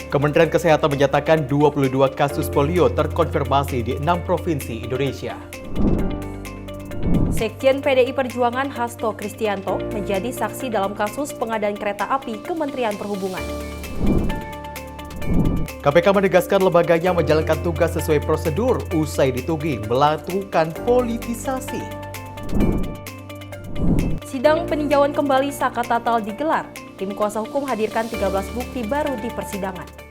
Kementerian Kesehatan menyatakan 22 kasus polio terkonfirmasi di 6 provinsi Indonesia. Sekjen PDI Perjuangan Hasto Kristianto menjadi saksi dalam kasus pengadaan kereta api Kementerian Perhubungan. KPK menegaskan lembaganya menjalankan tugas sesuai prosedur usai dituding melakukan politisasi. Sidang peninjauan kembali Saka Tatal digelar. Tim kuasa hukum hadirkan 13 bukti baru di persidangan.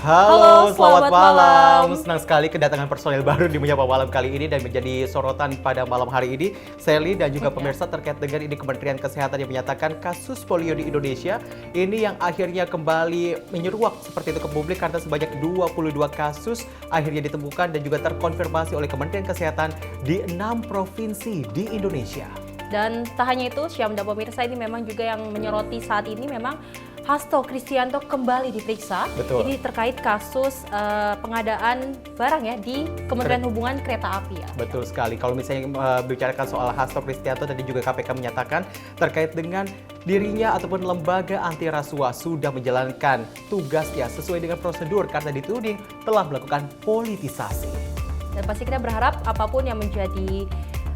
Halo, selamat malam. Senang sekali kedatangan personel baru di Menyapa Malam kali ini dan menjadi sorotan pada malam hari ini. Sally dan juga pemirsa terkait dengan ini Kementerian Kesehatan yang menyatakan kasus polio di Indonesia ini yang akhirnya kembali menyeruak seperti itu ke publik karena sebanyak 22 kasus akhirnya ditemukan dan juga terkonfirmasi oleh Kementerian Kesehatan di 6 provinsi di Indonesia. Dan tak hanya itu, Syam dan pemirsa, ini memang juga yang menyoroti saat ini memang Hasto Kristianto kembali diperiksa. Betul. Ini terkait kasus pengadaan barang ya di Kementerian Hubungan Kereta Api ya. Betul sekali. Kalau misalnya bicarakan soal Hasto Kristianto tadi juga KPK menyatakan terkait dengan dirinya ataupun lembaga anti rasuah sudah menjalankan tugasnya sesuai dengan prosedur karena dituding telah melakukan politisasi. Dan pasti kita berharap apapun yang menjadi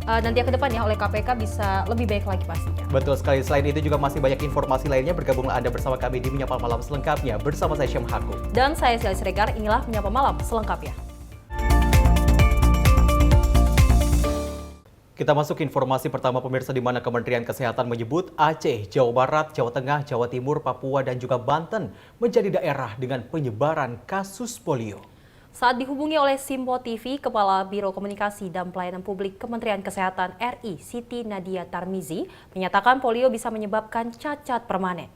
nanti ke depan ya oleh KPK bisa lebih baik lagi pastinya. Betul sekali. Selain itu juga masih banyak informasi lainnya. Bergabunglah Anda bersama kami di Menyapa Malam selengkapnya bersama saya Syam Haku. Dan saya Sally Siregar, inilah Menyapa Malam selengkapnya. Kita masuk ke informasi pertama pemirsa di mana Kementerian Kesehatan menyebut Aceh, Jawa Barat, Jawa Tengah, Jawa Timur, Papua dan juga Banten menjadi daerah dengan penyebaran kasus polio. Saat dihubungi oleh Simpo TV, Kepala Biro Komunikasi dan Pelayanan Publik Kementerian Kesehatan RI, Siti Nadia Tarmizi, menyatakan polio bisa menyebabkan cacat permanen.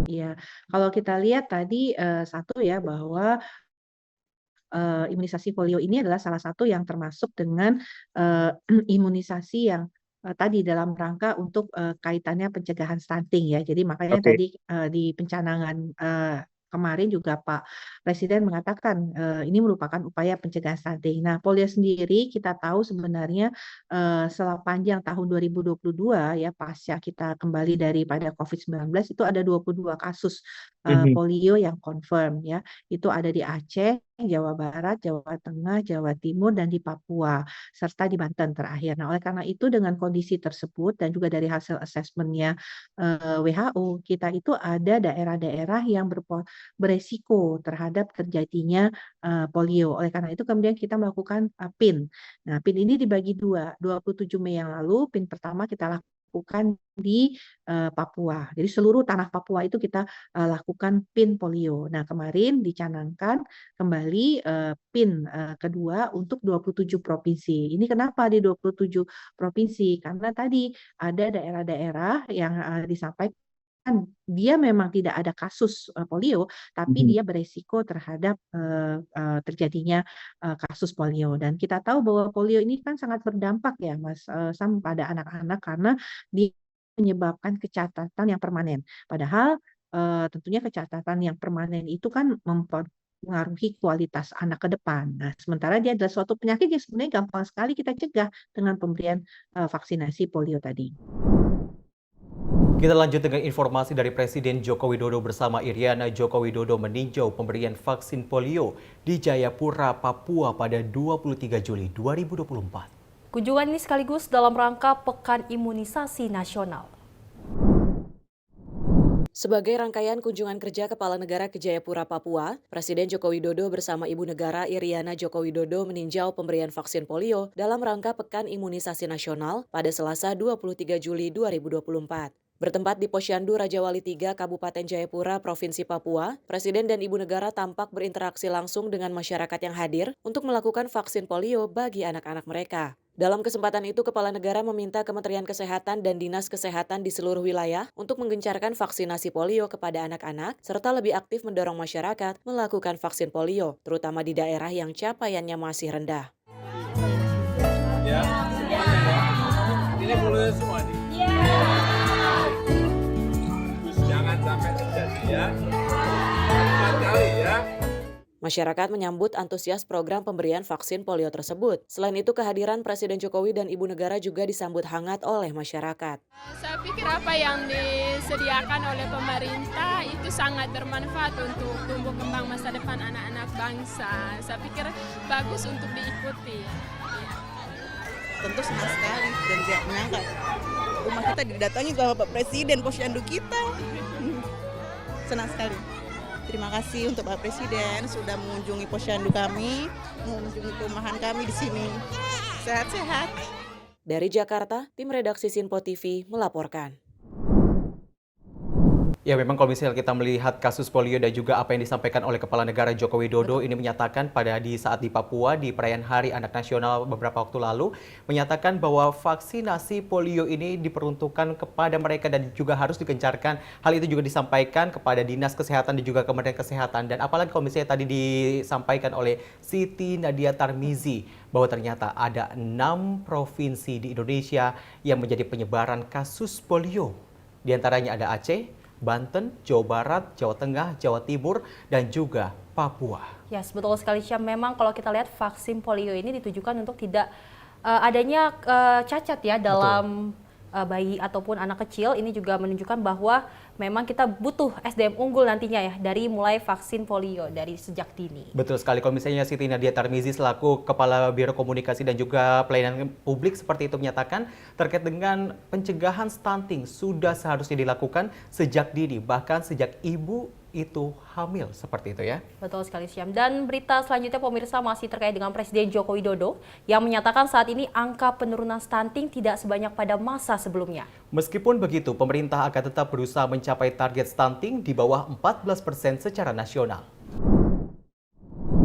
Iya, kalau kita lihat tadi satu ya bahwa imunisasi polio ini adalah salah satu yang termasuk dengan imunisasi yang tadi dalam rangka untuk kaitannya pencegahan stunting ya. Jadi makanya tadi di pencanangan kemarin juga Pak Presiden mengatakan ini merupakan upaya pencegahan stunting. Nah, polio sendiri kita tahu sebenarnya sepanjang tahun 2022 ya pasca kita kembali daripada COVID-19 itu ada 22 kasus polio yang confirm ya. Itu ada di Aceh, Jawa Barat, Jawa Tengah, Jawa Timur, dan di Papua, serta di Banten terakhir. Nah, oleh karena itu dengan kondisi tersebut dan juga dari hasil asesmennya WHO, kita itu ada daerah-daerah yang beresiko terhadap terjadinya polio. Oleh karena itu kemudian kita melakukan PIN. Nah, PIN ini dibagi dua. 27 Mei yang lalu, PIN pertama kita lakukan di Papua. Jadi seluruh tanah Papua itu kita lakukan PIN polio. Nah, kemarin dicanangkan kembali PIN kedua untuk 27 provinsi. Ini kenapa di 27 provinsi? Karena tadi ada daerah-daerah yang disampaikan dia memang tidak ada kasus polio, tapi dia beresiko terhadap terjadinya kasus polio. Dan kita tahu bahwa polio ini kan sangat berdampak ya, Mas Sam, pada anak-anak karena dia menyebabkan kecacatan yang permanen. Padahal tentunya kecacatan yang permanen itu kan mempengaruhi kualitas anak ke depan. Nah, sementara dia adalah suatu penyakit yang sebenarnya gampang sekali kita cegah dengan pemberian vaksinasi polio tadi. Kita lanjut dengan informasi dari Presiden Joko Widodo bersama Iriana Joko Widodo meninjau pemberian vaksin polio di Jayapura, Papua pada 23 Juli 2024. Kunjungan ini sekaligus dalam rangka Pekan Imunisasi Nasional. Sebagai rangkaian kunjungan kerja Kepala Negara ke Jayapura, Papua, Presiden Joko Widodo bersama Ibu Negara Iriana Joko Widodo meninjau pemberian vaksin polio dalam rangka Pekan Imunisasi Nasional pada Selasa 23 Juli 2024. Bertempat di Posyandu Raja Wali III, Kabupaten Jayapura, Provinsi Papua, Presiden dan Ibu Negara tampak berinteraksi langsung dengan masyarakat yang hadir untuk melakukan vaksin polio bagi anak-anak mereka. Dalam kesempatan itu, Kepala Negara meminta Kementerian Kesehatan dan Dinas Kesehatan di seluruh wilayah untuk menggencarkan vaksinasi polio kepada anak-anak, serta lebih aktif mendorong masyarakat melakukan vaksin polio, terutama di daerah yang capaiannya masih rendah. Ya, semuanya ya. Ini polio semua nih. Terus jangan sampai terjadi ya. Masyarakat menyambut antusias program pemberian vaksin polio tersebut. Selain itu, kehadiran Presiden Jokowi dan Ibu Negara juga disambut hangat oleh masyarakat. Saya pikir apa yang disediakan oleh pemerintah itu sangat bermanfaat untuk tumbuh kembang masa depan anak-anak bangsa. Saya pikir bagus untuk diikuti. Tentu senang sekali dan tidak menyangka rumah kita didatangi sama Pak Presiden, posyandu kita. Senang sekali. Terima kasih untuk Pak Presiden sudah mengunjungi posyandu kami, mengunjungi perumahan kami di sini. Sehat-sehat. Dari Jakarta, tim redaksi Sinpo TV melaporkan. Ya, memang kalau misalnya kita melihat kasus polio dan juga apa yang disampaikan oleh Kepala Negara Joko Widodo ini menyatakan pada saat di Papua di perayaan Hari Anak Nasional beberapa waktu lalu menyatakan bahwa vaksinasi polio ini diperuntukkan kepada mereka dan juga harus digencarkan. Hal itu juga disampaikan kepada Dinas Kesehatan dan juga Kementerian Kesehatan, dan apalagi kalau misalnya tadi disampaikan oleh Siti Nadia Tarmizi bahwa ternyata ada 6 provinsi di Indonesia yang menjadi penyebaran kasus polio. Di antaranya ada Aceh, Banten, Jawa Barat, Jawa Tengah, Jawa Timur, dan juga Papua. Ya, betul sekali Syam. Memang kalau kita lihat vaksin polio ini ditujukan untuk tidak adanya cacat ya dalam bayi ataupun anak kecil. Ini juga menunjukkan bahwa memang kita butuh SDM unggul nantinya ya dari mulai vaksin polio dari sejak dini. Betul sekali. Kalau misalnya Siti Nadia Tarmizi selaku Kepala Biro Komunikasi dan juga Pelayanan Publik seperti itu menyatakan terkait dengan pencegahan stunting sudah seharusnya dilakukan sejak dini, bahkan sejak ibu itu hamil, seperti itu ya. Betul sekali Syam. Dan berita selanjutnya pemirsa masih terkait dengan Presiden Joko Widodo yang menyatakan saat ini angka penurunan stunting tidak sebanyak pada masa sebelumnya. Meskipun begitu, pemerintah akan tetap berusaha mencapai target stunting di bawah 14% secara nasional.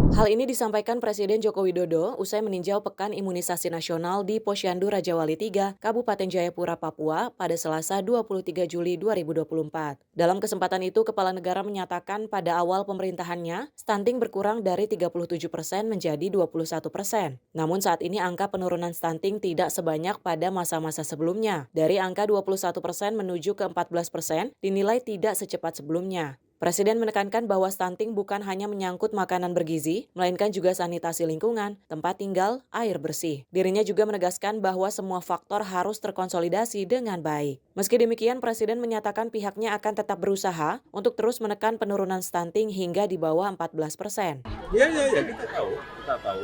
Hal ini disampaikan Presiden Joko Widodo usai meninjau Pekan Imunisasi Nasional di Posyandu Rajawali 3, Kabupaten Jayapura, Papua pada Selasa 23 Juli 2024. Dalam kesempatan itu, Kepala Negara menyatakan pada awal pemerintahannya, stunting berkurang dari 37% menjadi 21%. Namun saat ini angka penurunan stunting tidak sebanyak pada masa-masa sebelumnya. Dari angka 21% menuju ke 14% dinilai tidak secepat sebelumnya. Presiden menekankan bahwa stunting bukan hanya menyangkut makanan bergizi, melainkan juga sanitasi lingkungan, tempat tinggal, air bersih. Dirinya juga menegaskan bahwa semua faktor harus terkonsolidasi dengan baik. Meski demikian, Presiden menyatakan pihaknya akan tetap berusaha untuk terus menekan penurunan stunting hingga di bawah 14%. Ya, kita tahu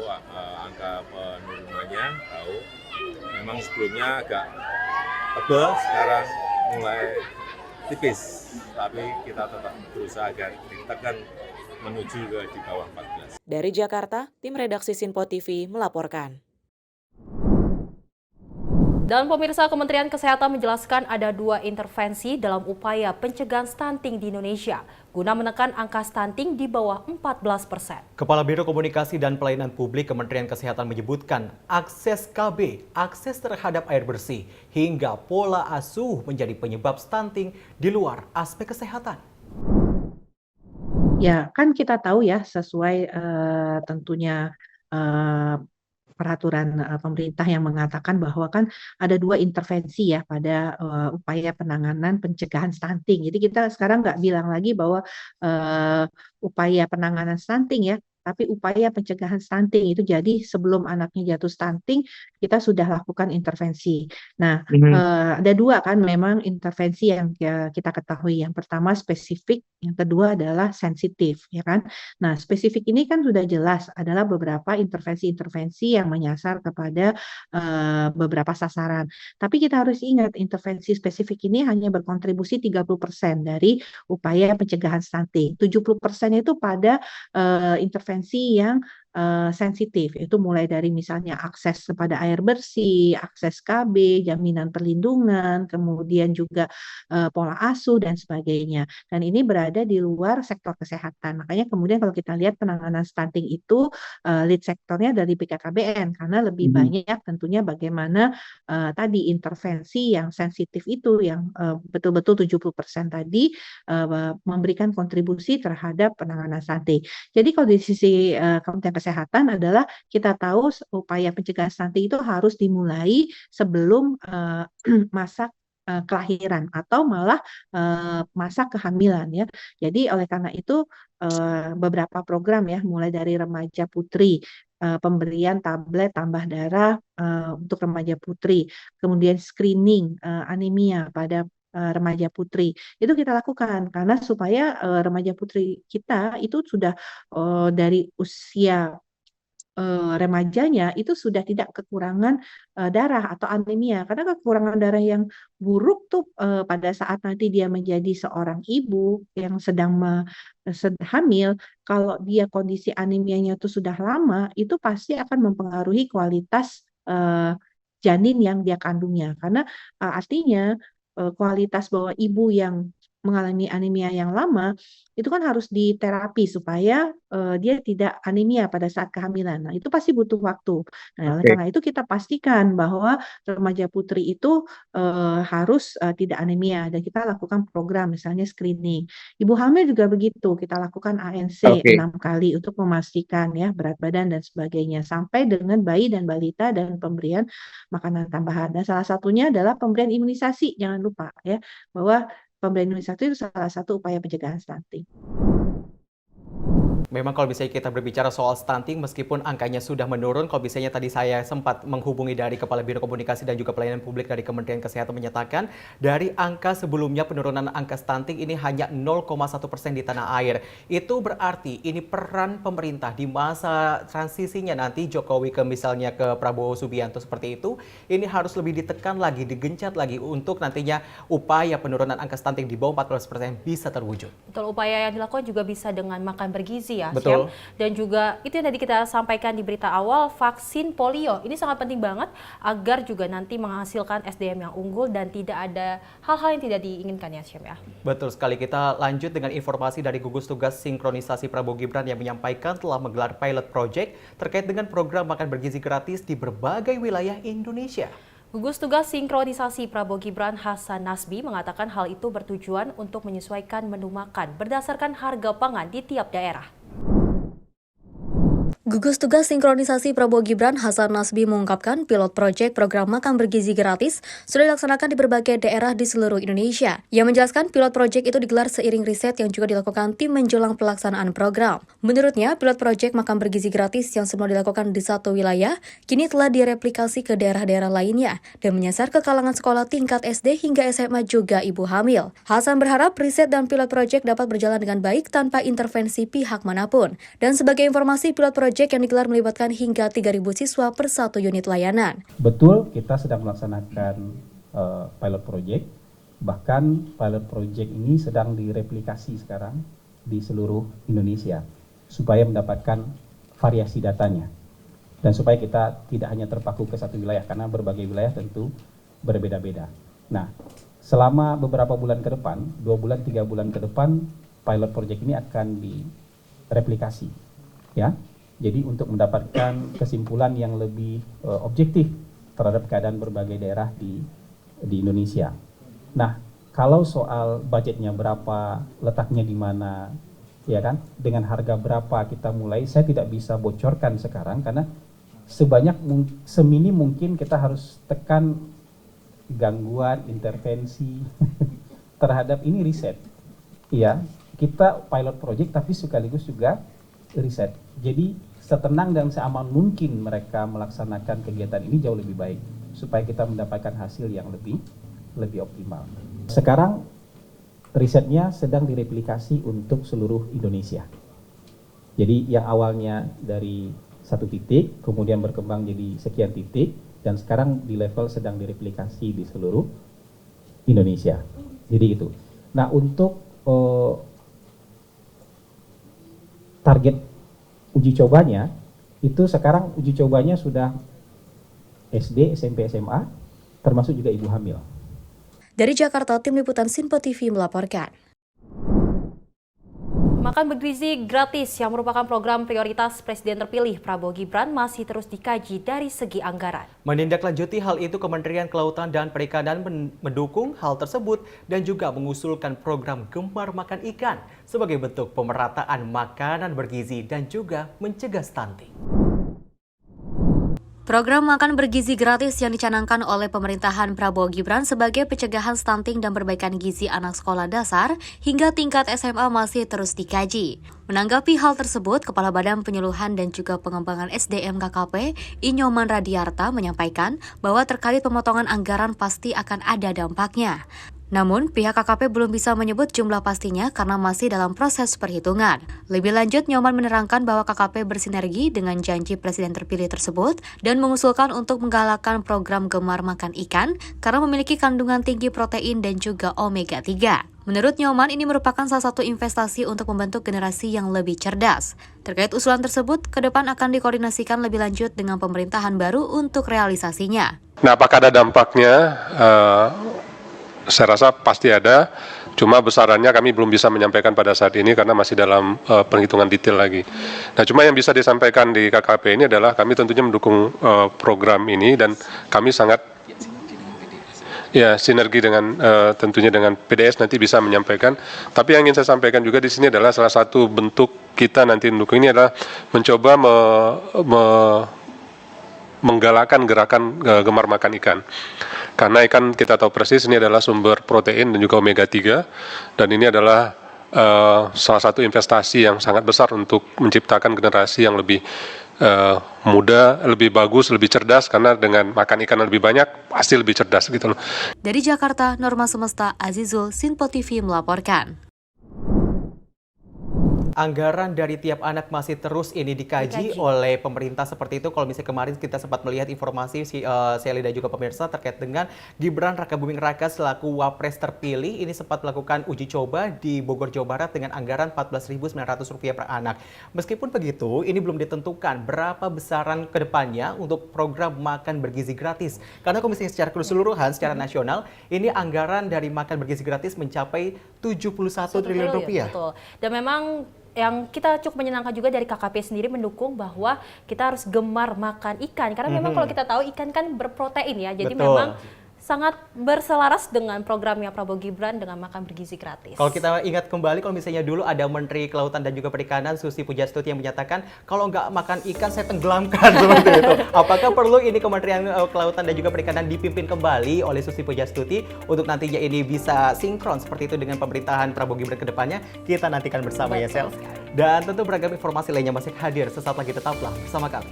angka penurunannya, tahu. Memang sebelumnya agak tebal, sekarang mulai tipis, tapi kita tetap berusaha agar ditekan menuju ke di bawah 14. Dari Jakarta, tim redaksi Sinpo TV melaporkan. Dan pemirsa, Kementerian Kesehatan menjelaskan ada 2 intervensi dalam upaya pencegahan stunting di Indonesia guna menekan angka stunting di bawah 14%. Kepala Biro Komunikasi dan Pelayanan Publik Kementerian Kesehatan menyebutkan akses KB, akses terhadap air bersih, hingga pola asuh menjadi penyebab stunting di luar aspek kesehatan. Ya, kan kita tahu ya sesuai tentunya peraturan pemerintah yang mengatakan bahwa kan ada 2 intervensi ya pada upaya penanganan pencegahan stunting. Jadi kita sekarang nggak bilang lagi bahwa upaya penanganan stunting ya, tapi upaya pencegahan stunting itu jadi sebelum anaknya jatuh stunting kita sudah lakukan intervensi. Nah, ada 2 kan memang intervensi yang kita ketahui. Yang pertama spesifik, yang kedua adalah sensitif, ya kan. Nah, spesifik ini kan sudah jelas adalah beberapa intervensi-intervensi yang menyasar kepada beberapa sasaran. Tapi kita harus ingat intervensi spesifik ini hanya berkontribusi 30% dari upaya pencegahan stunting. 70% itu pada intervensi yang sensitif, itu mulai dari misalnya akses kepada air bersih, akses KB, jaminan perlindungan, kemudian juga pola asuh dan sebagainya. Dan ini berada di luar sektor kesehatan. Makanya kemudian kalau kita lihat penanganan stunting itu lead sektornya dari BKKBN karena lebih banyak tentunya bagaimana tadi intervensi yang sensitif itu yang betul-betul 70% tadi memberikan kontribusi terhadap penanganan stunting. Jadi kalau di sisi Kementerian Kesehatan adalah kita tahu upaya pencegahan stunting itu harus dimulai sebelum masa kelahiran atau malah masa kehamilan ya. Jadi oleh karena itu beberapa program ya, mulai dari remaja putri, pemberian tablet tambah darah untuk remaja putri, kemudian screening anemia pada remaja putri. Itu kita lakukan karena supaya remaja putri kita itu sudah dari usia remajanya itu sudah tidak kekurangan darah atau anemia. Karena kekurangan darah yang buruk tuh pada saat nanti dia menjadi seorang ibu yang sedang hamil, kalau dia kondisi anemianya itu sudah lama, itu pasti akan mempengaruhi kualitas janin yang dia kandungnya. Karena artinya kualitas bahwa ibu yang mengalami anemia yang lama itu kan harus diterapi supaya dia tidak anemia pada saat kehamilan. Nah, itu pasti butuh waktu. Nah, oleh karena itu kita pastikan bahwa remaja putri itu harus tidak anemia dan kita lakukan program misalnya screening. Ibu hamil juga begitu, kita lakukan ANC 6 kali untuk memastikan ya berat badan dan sebagainya sampai dengan bayi dan balita dan pemberian makanan tambahan. Dan salah satunya adalah pemberian imunisasi. Jangan lupa ya bahwa pemberian imunisasi itu salah satu upaya pencegahan stunting. Memang kalau misalnya kita berbicara soal stunting, meskipun angkanya sudah menurun, kalau misalnya tadi saya sempat menghubungi dari Kepala Biro Komunikasi dan juga Pelayanan Publik dari Kementerian Kesehatan menyatakan, dari angka sebelumnya penurunan angka stunting ini hanya 0,1% di tanah air. Itu berarti ini peran pemerintah di masa transisinya nanti Jokowi ke misalnya ke Prabowo Subianto seperti itu, ini harus lebih ditekan lagi, digencat lagi untuk nantinya upaya penurunan angka stunting di bawah 14% bisa terwujud. Betul, upaya yang dilakukan juga bisa dengan makan bergizi ya, betul. Syam. Dan juga itu yang tadi kita sampaikan di berita awal, vaksin polio. Ini sangat penting banget agar juga nanti menghasilkan SDM yang unggul dan tidak ada hal-hal yang tidak diinginkan ya, Syam ya. Betul sekali, kita lanjut dengan informasi dari gugus tugas sinkronisasi Prabowo Gibran yang menyampaikan telah menggelar pilot project terkait dengan program makan bergizi gratis di berbagai wilayah Indonesia. Gugus Tugas Sinkronisasi Prabowo Gibran Hasan Nasbi mengatakan hal itu bertujuan untuk menyesuaikan menu makan berdasarkan harga pangan di tiap daerah. Gugus Tugas Sinkronisasi Prabowo Gibran Hasan Nasbi mengungkapkan pilot proyek program makan bergizi gratis sudah dilaksanakan di berbagai daerah di seluruh Indonesia. Ia menjelaskan pilot proyek itu digelar seiring riset yang juga dilakukan tim menjelang pelaksanaan program. Menurutnya, pilot proyek makan bergizi gratis yang sebelumnya dilakukan di satu wilayah, kini telah direplikasi ke daerah-daerah lainnya dan menyasar ke kalangan sekolah tingkat SD hingga SMA juga ibu hamil. Hasan berharap riset dan pilot proyek dapat berjalan dengan baik tanpa intervensi pihak manapun. Dan sebagai informasi, pilot proyek yang digelar melibatkan hingga 3.000 siswa per satu unit layanan. Betul, kita sedang melaksanakan pilot project. Bahkan pilot project ini sedang direplikasi sekarang di seluruh Indonesia supaya mendapatkan variasi datanya. Dan supaya kita tidak hanya terpaku ke satu wilayah karena berbagai wilayah tentu berbeda-beda. Nah, selama beberapa bulan ke depan, 2 bulan, 3 bulan ke depan, pilot project ini akan direplikasi. Ya. Jadi untuk mendapatkan kesimpulan yang lebih objektif terhadap keadaan berbagai daerah di Indonesia. Nah, kalau soal budgetnya berapa, letaknya di mana, ya kan, dengan harga berapa kita mulai, saya tidak bisa bocorkan sekarang karena semini mungkin kita harus tekan gangguan, intervensi terhadap ini riset. Ya, kita pilot project tapi sekaligus juga riset. Jadi setenang dan seaman mungkin mereka melaksanakan kegiatan ini jauh lebih baik supaya kita mendapatkan hasil yang lebih optimal. Sekarang risetnya sedang direplikasi untuk seluruh Indonesia. Jadi yang awalnya dari satu titik kemudian berkembang jadi sekian titik dan sekarang di level sedang direplikasi di seluruh Indonesia. Jadi itu. Nah, untuk target uji cobanya, itu sekarang uji cobanya sudah SD, SMP, SMA, termasuk juga ibu hamil. Dari Jakarta, Tim Liputan Sinpo TV melaporkan. Makan bergizi gratis yang merupakan program prioritas Presiden terpilih Prabowo Gibran masih terus dikaji dari segi anggaran. Menindaklanjuti hal itu, Kementerian Kelautan dan Perikanan mendukung hal tersebut dan juga mengusulkan program Gemar Makan Ikan sebagai bentuk pemerataan makanan bergizi dan juga mencegah stunting. Program makan bergizi gratis yang dicanangkan oleh pemerintahan Prabowo Gibran sebagai pencegahan stunting dan perbaikan gizi anak sekolah dasar hingga tingkat SMA masih terus dikaji. Menanggapi hal tersebut, Kepala Badan Penyuluhan dan juga Pengembangan SDM KKP, Inyoman Radiarta menyampaikan bahwa terkait pemotongan anggaran pasti akan ada dampaknya. Namun, pihak KKP belum bisa menyebut jumlah pastinya karena masih dalam proses perhitungan. Lebih lanjut, Nyoman menerangkan bahwa KKP bersinergi dengan janji Presiden terpilih tersebut dan mengusulkan untuk menggalakkan program Gemar Makan Ikan karena memiliki kandungan tinggi protein dan juga omega 3. Menurut Nyoman, ini merupakan salah satu investasi untuk membentuk generasi yang lebih cerdas. Terkait usulan tersebut, ke depan akan dikoordinasikan lebih lanjut dengan pemerintahan baru untuk realisasinya. Nah, apakah ada dampaknya? Saya rasa pasti ada, cuma besarannya kami belum bisa menyampaikan pada saat ini karena masih dalam penghitungan detail lagi. Nah, cuma yang bisa disampaikan di KKP ini adalah kami tentunya mendukung program ini dan kami sangat sinergi dengan tentunya dengan PDS nanti bisa menyampaikan. Tapi yang ingin saya sampaikan juga di sini adalah salah satu bentuk kita nanti mendukung ini adalah mencoba menggalakkan gerakan Gemar Makan Ikan. Karena ikan kita tahu persis ini adalah sumber protein dan juga omega 3 dan ini adalah salah satu investasi yang sangat besar untuk menciptakan generasi yang lebih muda, lebih bagus, lebih cerdas karena dengan makan ikan lebih banyak pasti lebih cerdas gitu loh. Dari Jakarta, Norma Semesta Azizul, Sinpo TV melaporkan. Anggaran dari tiap anak masih terus ini dikaji oleh pemerintah seperti itu. Kalau misalnya kemarin kita sempat melihat informasi Sally dan juga pemirsa terkait dengan Gibran Rakabuming Raka selaku Wapres terpilih ini sempat melakukan uji coba di Bogor, Jawa Barat dengan anggaran Rp14.900 per anak. Meskipun begitu, ini belum ditentukan berapa besaran kedepannya untuk program makan bergizi gratis. Karena kalau misalnya secara keseluruhan, secara nasional, ini anggaran dari makan bergizi gratis mencapai 71 triliun rupiah. Betul. Dan memang yang kita cukup menyenangkan juga dari KKP sendiri mendukung bahwa kita harus gemar makan ikan karena memang kalau kita tahu ikan kan berprotein ya, jadi memang sangat berselaras dengan programnya Prabowo Gibran dengan makan bergizi gratis. Kalau kita ingat kembali, kalau misalnya dulu ada Menteri Kelautan dan juga Perikanan Susi Pujastuti yang menyatakan kalau nggak makan ikan saya tenggelamkan seperti itu. Apakah perlu ini Kementerian Kelautan dan juga Perikanan dipimpin kembali oleh Susi Pujastuti untuk nantinya ini bisa sinkron seperti itu dengan pemerintahan Prabowo Gibran ke depannya? Kita nantikan bersama ya, Sel. Dan tentu beragam informasi lainnya masih hadir. Sesaat lagi tetaplah bersama kami.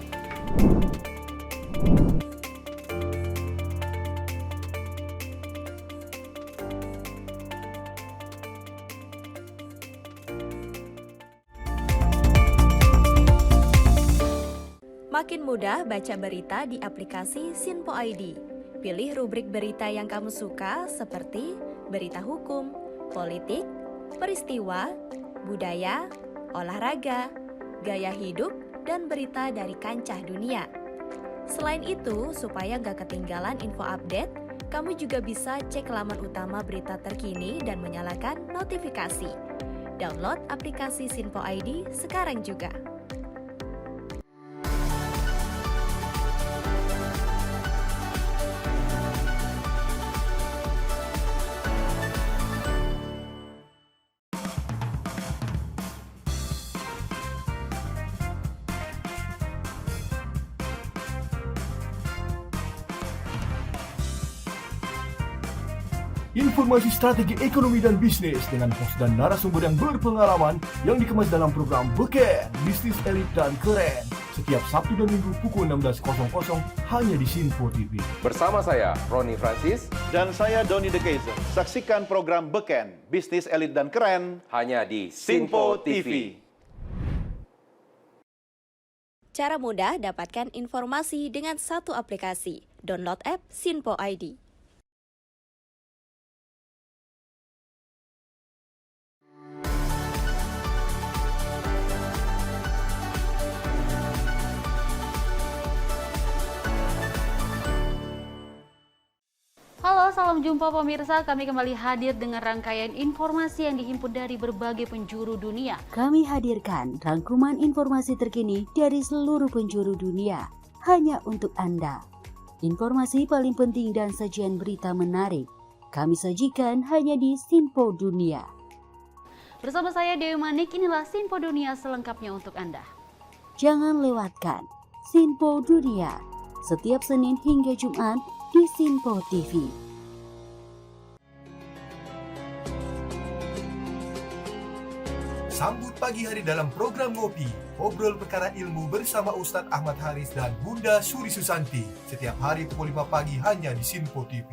Makin mudah baca berita di aplikasi Sinpo ID. Pilih rubrik berita yang kamu suka seperti berita hukum, politik, peristiwa, budaya, olahraga, gaya hidup, dan berita dari kancah dunia. Selain itu, supaya nggak ketinggalan info update, kamu juga bisa cek laman utama berita terkini dan menyalakan notifikasi. Download aplikasi Sinpo ID sekarang juga. Informasi strategi ekonomi dan bisnis dengan host dan narasumber yang berpengalaman yang dikemas dalam program Beken, Bisnis Elit dan Keren. Setiap Sabtu dan Minggu pukul 16.00 hanya di Sinpo TV. Bersama saya, Roni Francis. Dan saya, Doni De Keizer. Saksikan program Beken, Bisnis Elit dan Keren hanya di Sinpo TV. Cara mudah dapatkan informasi dengan satu aplikasi. Download app Sinpo ID. Halo, salam jumpa pemirsa. Kami kembali hadir dengan rangkaian informasi yang dihimpun dari berbagai penjuru dunia. Kami hadirkan rangkuman informasi terkini dari seluruh penjuru dunia, hanya untuk Anda. Informasi paling penting dan sajian berita menarik, kami sajikan hanya di Sinpo Dunia. Bersama saya Dewi Manik, inilah Sinpo Dunia selengkapnya untuk Anda. Jangan lewatkan Sinpo Dunia, setiap Senin hingga Jumat di Sinpo TV. Sambut pagi hari dalam program Ngopi, obrol perkara ilmu bersama Ustadz Ahmad Haris dan Bunda Suri Susanti. Setiap hari pukul 5 pagi hanya di Sinpo TV.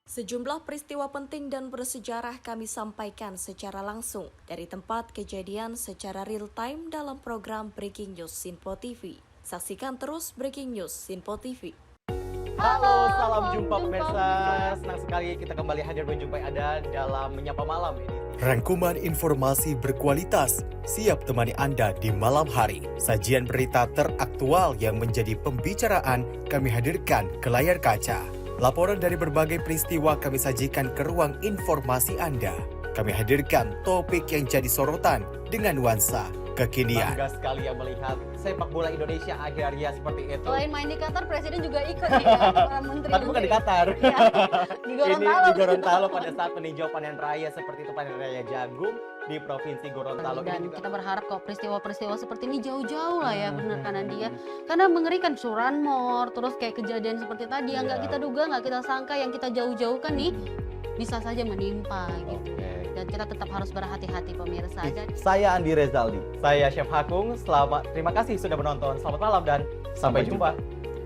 Sejumlah peristiwa penting dan bersejarah kami sampaikan secara langsung dari tempat kejadian secara real time dalam program Breaking News Sinpo TV. Saksikan terus Breaking News Sinpo TV. Halo, salam jumpa pemirsa. Senang sekali kita kembali hadir menjumpai Anda dalam Menyapa Malam ini. Rangkuman informasi berkualitas siap temani Anda di malam hari. Sajian berita teraktual yang menjadi pembicaraan kami hadirkan ke layar kaca. Laporan dari berbagai peristiwa kami sajikan ke ruang informasi Anda. Kami hadirkan topik yang jadi sorotan dengan nuansa kekinian. Bangga sekali yang melihat sepak bola Indonesia akhirnya seperti itu. Selain main di Qatar, Presiden juga ikut nih ya, para menteri. Tapi bukan di Qatar. Ya, di Gorontalo. Ini di Gorontalo pada saat meninjau panen raya seperti itu, panen raya jagung di Provinsi Gorontalo. Dan kita berharap kok peristiwa-peristiwa seperti ini jauh-jauh lah ya, benar kan Andi ya. Karena mengerikan Curanmor, terus kayak kejadian seperti tadi yang nggak kita duga, nggak kita sangka, yang kita jauh-jauhkan nih bisa saja menimpa gitu. Dan kita tetap harus berhati-hati pemirsa. Saya Andi Rezaldi, saya Chef Hakung. Terima kasih sudah menonton. Selamat malam dan sampai jumpa.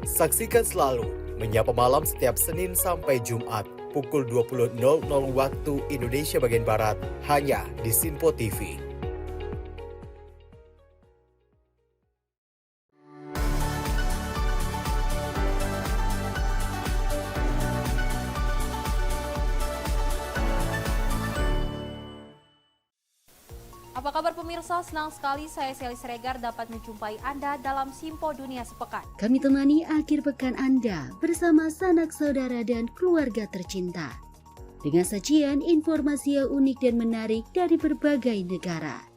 Saksikan selalu Menyapa Malam setiap Senin sampai Jumat pukul 20.00 waktu Indonesia bagian Barat hanya di Sinpo TV. Apa kabar pemirsa? Senang sekali saya Sally Siregar dapat menjumpai Anda dalam Simpo Dunia Sepekan. Kami temani akhir pekan Anda bersama sanak saudara dan keluarga tercinta. Dengan sajian informasi yang unik dan menarik dari berbagai negara.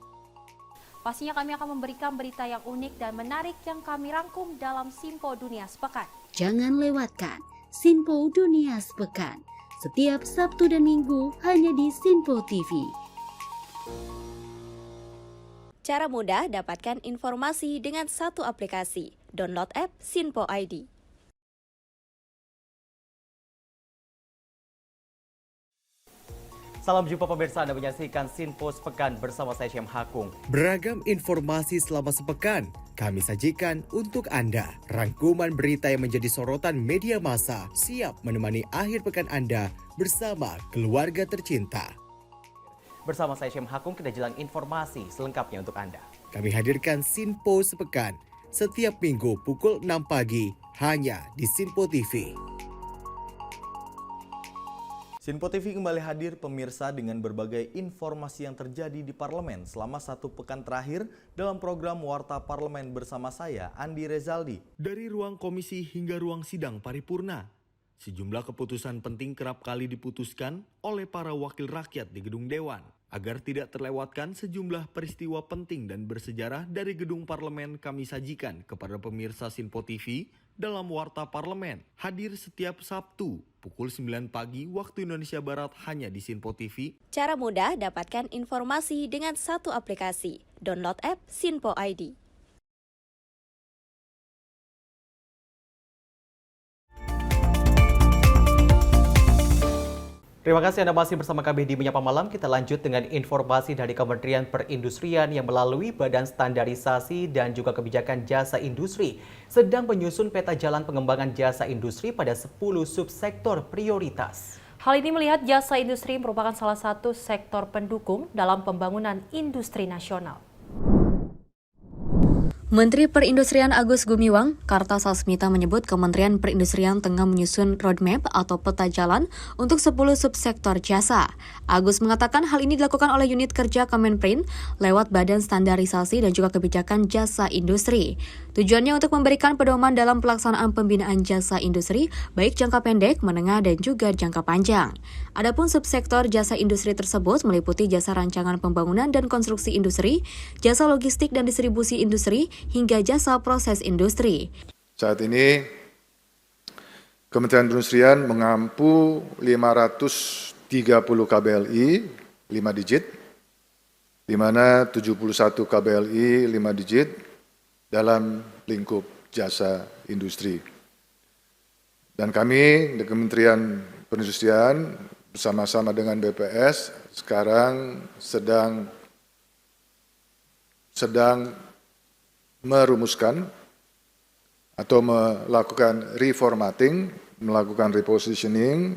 Pastinya kami akan memberikan berita yang unik dan menarik yang kami rangkum dalam Simpo Dunia Sepekan. Jangan lewatkan Sinpo Dunia Sepekan setiap Sabtu dan Minggu hanya di Sinpo TV. Cara mudah dapatkan informasi dengan satu aplikasi. Download app Sinpo ID. Salam jumpa pemirsa, Anda menyaksikan Sinpo Sepekan bersama saya Syem Hakung. Beragam informasi selama sepekan kami sajikan untuk Anda. Rangkuman berita yang menjadi sorotan media massa siap menemani akhir pekan Anda bersama keluarga tercinta. Bersama saya Syem Hakung, kita jelang informasi selengkapnya untuk Anda. Kami hadirkan Sinpo Sepekan setiap minggu pukul 6 pagi hanya di Sinpo TV. Sinpo TV kembali hadir pemirsa dengan berbagai informasi yang terjadi di parlemen selama satu pekan terakhir dalam program Warta Parlemen bersama saya, Andi Rezaldi. Dari ruang komisi hingga ruang sidang paripurna, sejumlah keputusan penting kerap kali diputuskan oleh para wakil rakyat di gedung Dewan. Agar tidak terlewatkan sejumlah peristiwa penting dan bersejarah dari gedung parlemen kami sajikan kepada pemirsa Sinpo TV dalam Warta Parlemen. Hadir setiap Sabtu pukul 9 pagi waktu Indonesia Barat hanya di Sinpo TV. Cara mudah dapatkan informasi dengan satu aplikasi. Download app Sinpo ID. Terima kasih Anda masih bersama kami di Menyapa Malam. Kita lanjut dengan informasi dari Kementerian Perindustrian yang melalui Badan Standarisasi dan juga Kebijakan Jasa Industri sedang menyusun peta jalan pengembangan jasa industri pada 10 subsektor prioritas. Hal ini melihat jasa industri merupakan salah satu sektor pendukung dalam pembangunan industri nasional. Menteri Perindustrian Agus Gumiwang Kartasasmita menyebut Kementerian Perindustrian tengah menyusun roadmap atau peta jalan untuk 10 subsektor jasa. Agus mengatakan hal ini dilakukan oleh unit kerja Kemenprin lewat Badan Standarisasi dan juga Kebijakan Jasa Industri. Tujuannya untuk memberikan pedoman dalam pelaksanaan pembinaan jasa industri baik jangka pendek, menengah, dan juga jangka panjang. Adapun subsektor jasa industri tersebut meliputi jasa rancangan pembangunan dan konstruksi industri, jasa logistik dan distribusi industri, hingga jasa proses industri. Saat ini Kementerian Perindustrian mengampu 530 KBLI 5 digit, di mana 71 KBLI 5 digit dalam lingkup jasa industri. Dan kami di Kementerian Perindustrian bersama-sama dengan BPS sekarang sedang merumuskan atau melakukan reformatting, melakukan repositioning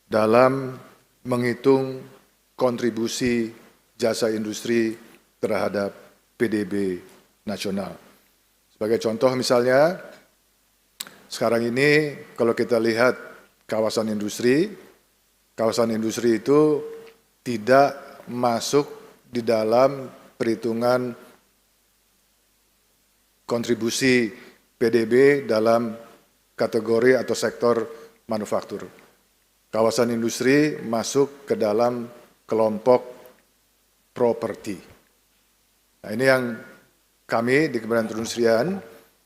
dalam menghitung kontribusi jasa industri terhadap PDB nasional. Sebagai contoh misalnya, sekarang ini kalau kita lihat kawasan industri itu tidak masuk di dalam perhitungan kontribusi PDB dalam kategori atau sektor manufaktur. Kawasan industri masuk ke dalam kelompok properti. Nah, ini yang kami di Kementerian Perindustrian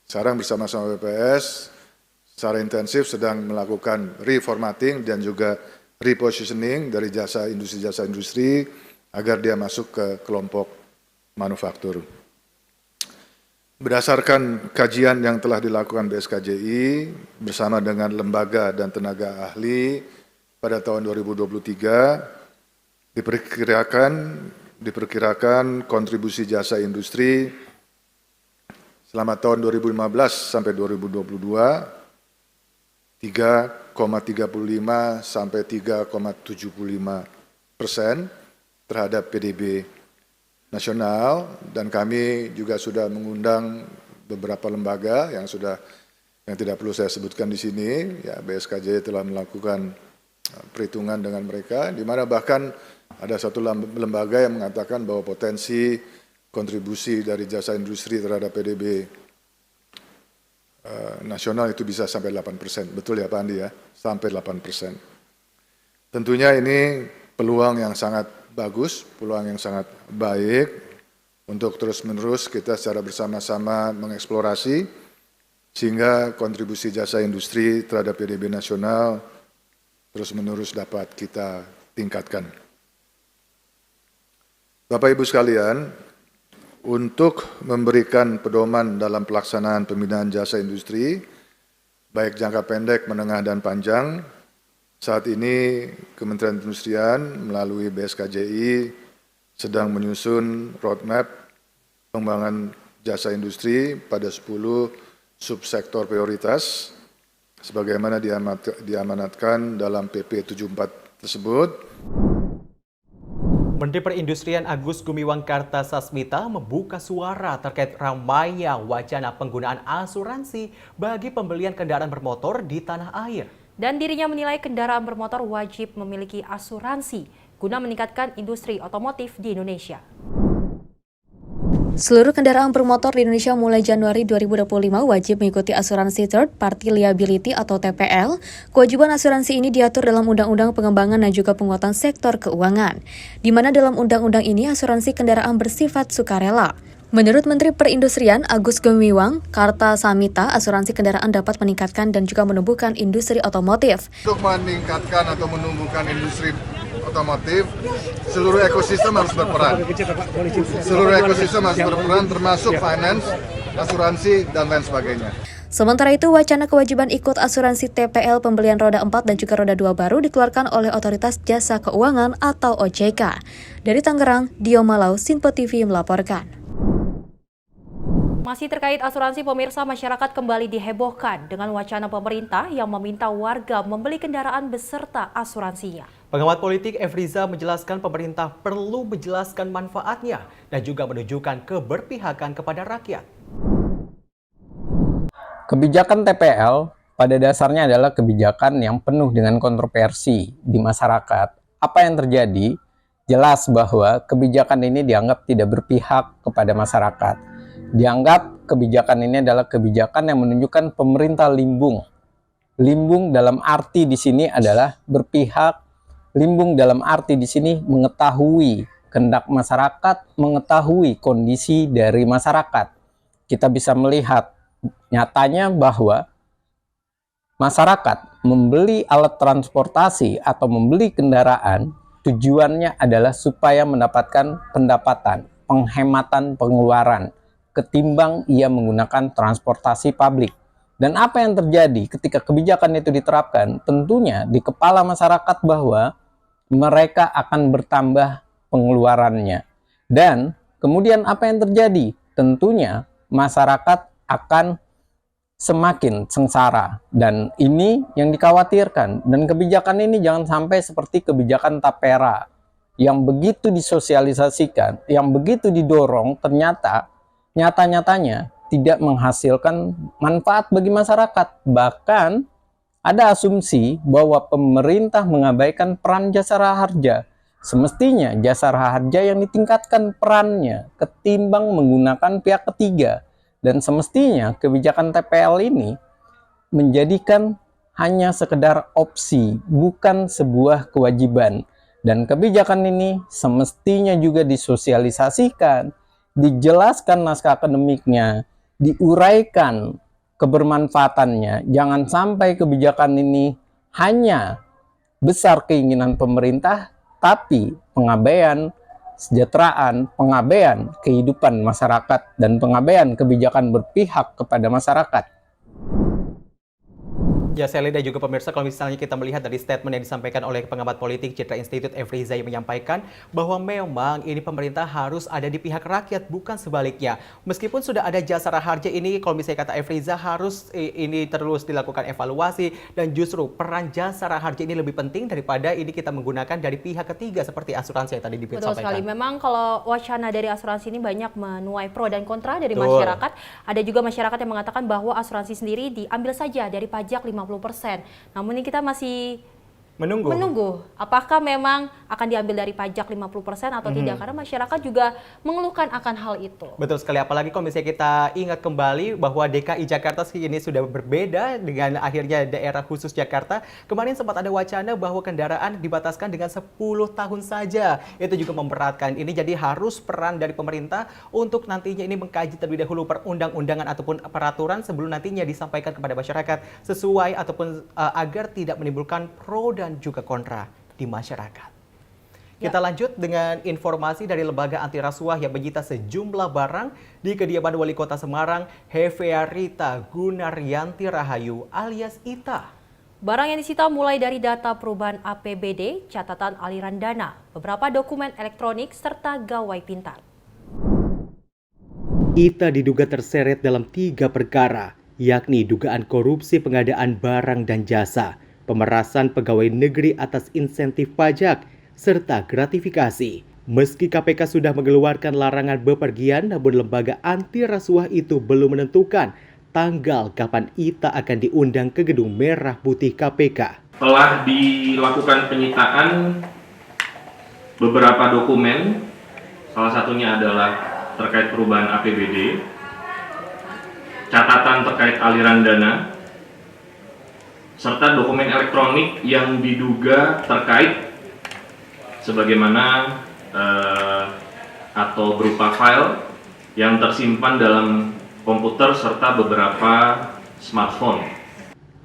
sekarang bersama-sama BPS secara intensif sedang melakukan reformatting dan juga repositioning dari jasa industri agar dia masuk ke kelompok manufaktur. Berdasarkan kajian yang telah dilakukan BSKJI bersama dengan lembaga dan tenaga ahli pada tahun 2023 diperkirakan kontribusi jasa industri selama tahun 2015 sampai 2022 3,35 sampai 3,75% terhadap PDB nasional, dan kami juga sudah mengundang beberapa lembaga yang tidak perlu saya sebutkan di sini. Ya, BSKJ telah melakukan perhitungan dengan mereka, di mana bahkan ada satu lembaga yang mengatakan bahwa potensi kontribusi dari jasa industri terhadap PDB nasional itu bisa sampai 8%. Betul ya Pak Andi ya? Sampai 8%. Tentunya ini peluang yang sangat bagus, peluang yang sangat baik untuk terus-menerus kita secara bersama-sama mengeksplorasi sehingga kontribusi jasa industri terhadap PDB nasional terus-menerus dapat kita tingkatkan. Bapak Ibu sekalian, untuk memberikan pedoman dalam pelaksanaan pembinaan jasa industri, baik jangka pendek, menengah, dan panjang, saat ini Kementerian Perindustrian melalui BSKJI sedang menyusun roadmap pengembangan jasa industri pada 10 subsektor prioritas, sebagaimana diamanatkan dalam PP 74 tersebut. Menteri Perindustrian Agus Gumiwang Kartasasmita membuka suara terkait ramainya wacana penggunaan asuransi bagi pembelian kendaraan bermotor di tanah air. Dan dirinya menilai kendaraan bermotor wajib memiliki asuransi guna meningkatkan industri otomotif di Indonesia. Seluruh kendaraan bermotor di Indonesia mulai Januari 2025 wajib mengikuti asuransi Third Party Liability atau TPL. Kewajiban asuransi ini diatur dalam Undang-Undang Pengembangan dan juga Penguatan Sektor Keuangan, di mana dalam undang-undang ini asuransi kendaraan bersifat sukarela. Menurut Menteri Perindustrian Agus Gumiwang Kartasasmita, asuransi kendaraan dapat meningkatkan dan juga menumbuhkan industri otomotif. Untuk meningkatkan atau menumbuhkan industri otomotif, seluruh ekosistem harus berperan. Seluruh ekosistem harus berperan, termasuk finance, asuransi, dan lain sebagainya. Sementara itu, wacana kewajiban ikut asuransi TPL pembelian roda 4 dan juga roda 2 baru dikeluarkan oleh Otoritas Jasa Keuangan atau OJK. Dari Tangerang, Dio Malau, Sinpo TV melaporkan. Masih terkait asuransi, pemirsa, masyarakat kembali dihebohkan dengan wacana pemerintah yang meminta warga membeli kendaraan beserta asuransinya. Pengamat politik Efriza menjelaskan pemerintah perlu menjelaskan manfaatnya dan juga menunjukkan keberpihakan kepada rakyat. Kebijakan TPL pada dasarnya adalah kebijakan yang penuh dengan kontroversi di masyarakat. Apa yang terjadi? Jelas bahwa kebijakan ini dianggap tidak berpihak kepada masyarakat. Dianggap kebijakan ini adalah kebijakan yang menunjukkan pemerintah limbung. Limbung dalam arti di sini adalah berpihak. Limbung dalam arti di sini mengetahui kehendak masyarakat, mengetahui kondisi dari masyarakat. Kita bisa melihat nyatanya bahwa masyarakat membeli alat transportasi atau membeli kendaraan, tujuannya adalah supaya mendapatkan pendapatan, penghematan pengeluaran, ketimbang ia menggunakan transportasi publik. Dan apa yang terjadi ketika kebijakan itu diterapkan? Tentunya di kepala masyarakat bahwa mereka akan bertambah pengeluarannya. Dan kemudian apa yang terjadi? Tentunya masyarakat akan semakin sengsara, dan ini yang dikhawatirkan. Dan kebijakan ini jangan sampai seperti kebijakan Tapera yang begitu disosialisasikan, yang begitu didorong, ternyata nyata-nyatanya tidak menghasilkan manfaat bagi masyarakat. Bahkan ada asumsi bahwa pemerintah mengabaikan peran jasara harja. Semestinya jasara harja yang ditingkatkan perannya ketimbang menggunakan pihak ketiga. Dan semestinya kebijakan TPL ini menjadikan hanya sekedar opsi, bukan sebuah kewajiban. Dan kebijakan ini semestinya juga disosialisasikan, dijelaskan naskah akademiknya, diuraikan kebermanfaatannya. Jangan sampai kebijakan ini hanya besar keinginan pemerintah, tapi pengabaian kesejahteraan, pengabaian kehidupan masyarakat, dan pengabaian kebijakan berpihak kepada masyarakat. Ya, Sally dan juga pemirsa, kalau misalnya kita melihat dari statement yang disampaikan oleh pengamat politik Citra Institute Efriza yang menyampaikan bahwa memang ini pemerintah harus ada di pihak rakyat, bukan sebaliknya. Meskipun sudah ada jasara harja ini, kalau misalnya kata Efriza, harus ini terus dilakukan evaluasi, dan justru peran jasara harja ini lebih penting daripada ini kita menggunakan dari pihak ketiga seperti asuransi yang tadi disampaikan. Betul sekali. Memang kalau wacana dari asuransi ini banyak menuai pro dan kontra dari Betul. masyarakat. Ada juga masyarakat yang mengatakan bahwa asuransi sendiri diambil saja dari pajak 50%. Namun ini kita masih menunggu apakah memang akan diambil dari pajak 50% atau tidak, karena masyarakat juga mengeluhkan akan hal itu. Betul sekali, apalagi kalau misalnya kita ingat kembali bahwa DKI Jakarta ini sudah berbeda dengan akhirnya daerah khusus Jakarta. Kemarin sempat ada wacana bahwa kendaraan dibataskan dengan 10 tahun saja. Itu juga memberatkan. Ini jadi harus peran dari pemerintah untuk nantinya ini mengkaji terlebih dahulu perundang-undangan ataupun peraturan sebelum nantinya disampaikan kepada masyarakat sesuai ataupun agar tidak menimbulkan pro dan juga kontra di masyarakat. Kita lanjut dengan informasi dari Lembaga Anti Rasuah yang menyita sejumlah barang di kediaman Wali Kota Semarang, Hefearita Gunaryanti Rahayu alias Ita. Barang yang disita mulai dari data perubahan APBD, catatan aliran dana, beberapa dokumen elektronik, serta gawai pintar. Ita diduga terseret dalam 3 perkara, yakni dugaan korupsi pengadaan barang dan jasa, pemerasan pegawai negeri atas insentif pajak, serta gratifikasi. Meski KPK sudah mengeluarkan larangan bepergian, namun lembaga anti rasuah itu belum menentukan tanggal kapan Ita akan diundang ke Gedung Merah Putih KPK. Telah dilakukan penyitaan beberapa dokumen, salah satunya adalah terkait perubahan APBD, catatan terkait aliran dana, serta dokumen elektronik yang diduga terkait sebagaimana atau berupa file yang tersimpan dalam komputer serta beberapa smartphone.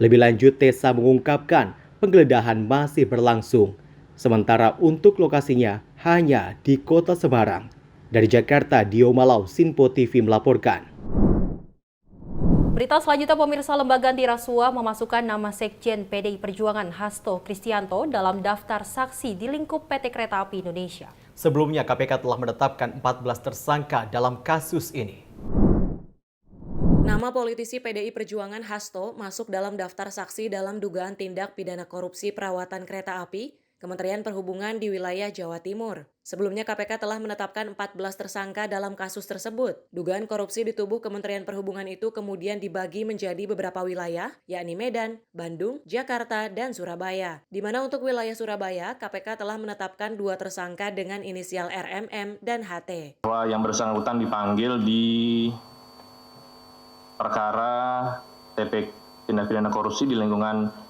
Lebih lanjut, Tessa mengungkapkan penggeledahan masih berlangsung, sementara untuk lokasinya hanya di Kota Semarang. Dari Jakarta, Dio Malau, Sinpo TV melaporkan. Berita selanjutnya, pemirsa, Lembaga Anti Rasuah memasukkan nama Sekjen PDI Perjuangan Hasto Kristianto dalam daftar saksi di lingkup PT Kereta Api Indonesia. Sebelumnya, KPK telah menetapkan 14 tersangka dalam kasus ini. Nama politisi PDI Perjuangan Hasto masuk dalam daftar saksi dalam dugaan tindak pidana korupsi perawatan kereta api Kementerian Perhubungan di wilayah Jawa Timur. Sebelumnya KPK telah menetapkan 14 tersangka dalam kasus tersebut. Dugaan korupsi di tubuh Kementerian Perhubungan itu kemudian dibagi menjadi beberapa wilayah, yakni Medan, Bandung, Jakarta, dan Surabaya. Di mana untuk wilayah Surabaya, KPK telah menetapkan 2 tersangka dengan inisial RMM dan HT. Yang bersangkutan dipanggil di perkara TP tindak pidana korupsi di lingkungan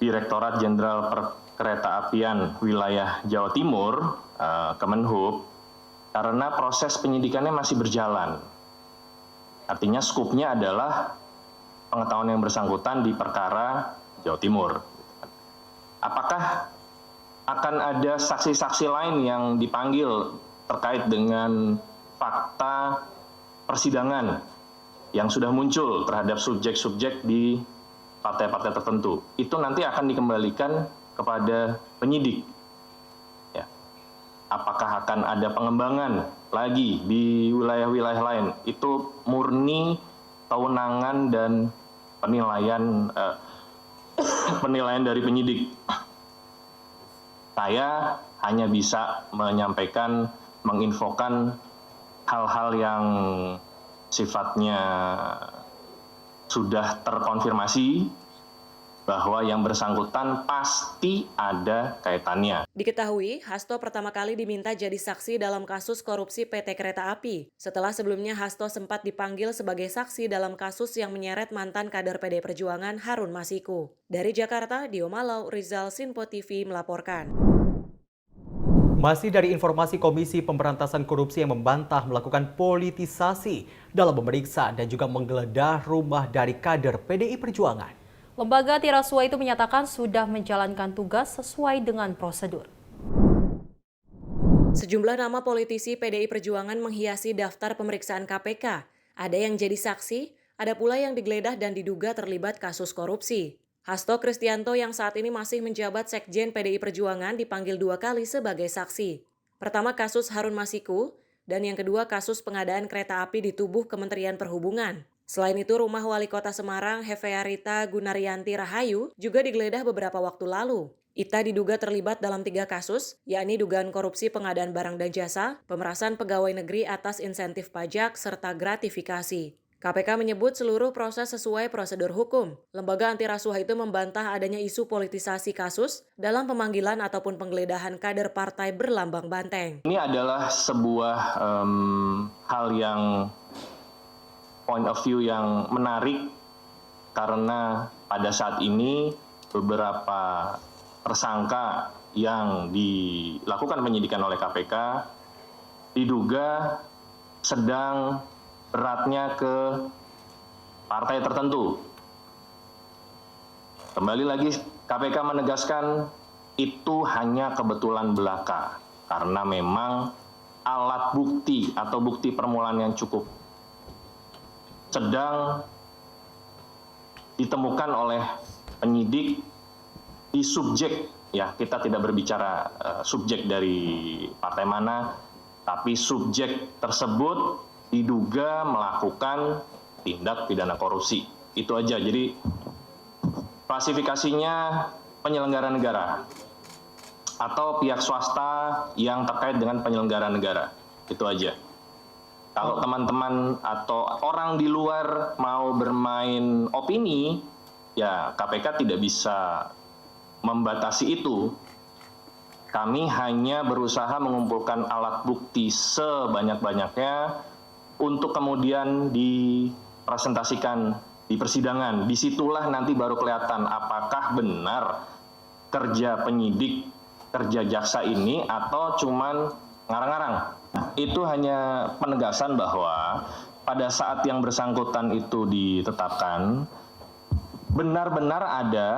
Direktorat Jenderal Kereta Apian wilayah Jawa Timur, Kemenhub, karena proses penyidikannya masih berjalan. Artinya skupnya adalah pengetahuan yang bersangkutan di perkara Jawa Timur. Apakah akan ada saksi-saksi lain yang dipanggil terkait dengan fakta persidangan yang sudah muncul terhadap subjek-subjek di partai-partai tertentu? Itu nanti akan dikembalikan kepada penyidik. Ya. Apakah akan ada pengembangan lagi di wilayah-wilayah lain? Itu murni kewenangan dan penilaian dari penyidik. Saya hanya bisa menyampaikan, menginfokan hal-hal yang sifatnya sudah terkonfirmasi bahwa yang bersangkutan pasti ada kaitannya. Diketahui, Hasto pertama kali diminta jadi saksi dalam kasus korupsi PT Kereta Api. Setelah sebelumnya Hasto sempat dipanggil sebagai saksi dalam kasus yang menyeret mantan kader PDI Perjuangan Harun Masiku. Dari Jakarta, Dio Malau, Rizal, Sinpo TV melaporkan. Masih dari informasi Komisi Pemberantasan Korupsi yang membantah melakukan politisasi dalam memeriksa dan juga menggeledah rumah dari kader PDI Perjuangan. Lembaga Tirasua itu menyatakan sudah menjalankan tugas sesuai dengan prosedur. Sejumlah nama politisi PDI Perjuangan menghiasi daftar pemeriksaan KPK. Ada yang jadi saksi, ada pula yang digeledah dan diduga terlibat kasus korupsi. Hasto Kristianto yang saat ini masih menjabat Sekjen PDI Perjuangan dipanggil 2 kali sebagai saksi. Pertama kasus Harun Masiku, dan yang kedua kasus pengadaan kereta api di tubuh Kementerian Perhubungan. Selain itu, rumah Wali Kota Semarang Hefearita Gunaryanti Rahayu juga digeledah beberapa waktu lalu. Ita diduga terlibat dalam 3 kasus, yakni dugaan korupsi pengadaan barang dan jasa, pemerasan pegawai negeri atas insentif pajak, serta gratifikasi. KPK menyebut seluruh proses sesuai prosedur hukum. Lembaga anti rasuah itu membantah adanya isu politisasi kasus dalam pemanggilan ataupun penggeledahan kader partai berlambang banteng. Ini adalah sebuah hal yang point of view yang menarik karena pada saat ini beberapa tersangka yang dilakukan penyidikan oleh KPK diduga sedang beratnya ke partai tertentu. Kembali lagi KPK menegaskan itu hanya kebetulan belaka karena memang alat bukti atau bukti permulaan yang cukup sedang ditemukan oleh penyidik di subjek, ya kita tidak berbicara subjek dari partai mana, tapi subjek tersebut diduga melakukan tindak pidana korupsi. Itu aja, jadi klasifikasinya penyelenggara negara atau pihak swasta yang terkait dengan penyelenggara negara, itu aja. Kalau teman-teman atau orang di luar mau bermain opini, ya KPK tidak bisa membatasi itu. Kami hanya berusaha mengumpulkan alat bukti sebanyak-banyaknya untuk kemudian dipresentasikan di persidangan. Disitulah nanti baru kelihatan apakah benar kerja penyidik, kerja jaksa ini atau cuman ngarang-ngarang. Itu hanya penegasan bahwa pada saat yang bersangkutan itu ditetapkan, benar-benar ada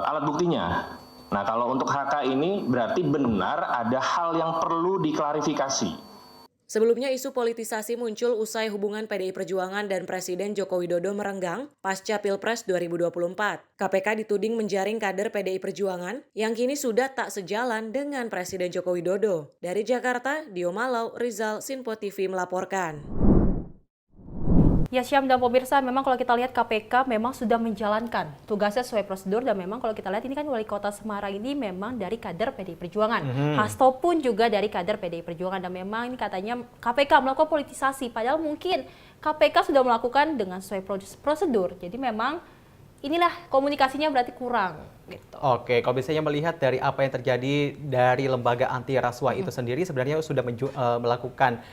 alat buktinya. Nah, kalau untuk HK ini berarti benar ada hal yang perlu diklarifikasi. Sebelumnya isu politisasi muncul usai hubungan PDI Perjuangan dan Presiden Joko Widodo merenggang pasca Pilpres 2024. KPK dituding menjaring kader PDI Perjuangan yang kini sudah tak sejalan dengan Presiden Joko Widodo. Dari Jakarta, Dio Malau, Rizal, Sinpo TV melaporkan. Ya Syam dan pemirsa, memang kalau kita lihat KPK memang sudah menjalankan tugasnya sesuai prosedur dan memang kalau kita lihat ini kan Wali Kota Semarang ini memang dari kader PDI Perjuangan. Hasto pun juga dari kader PDI Perjuangan dan memang ini katanya KPK melakukan politisasi padahal mungkin KPK sudah melakukan dengan sesuai prosedur. Jadi memang inilah komunikasinya berarti kurang. gitu. Oke, kalau misalnya melihat dari apa yang terjadi dari lembaga anti rasuah itu sendiri, sebenarnya sudah melakukan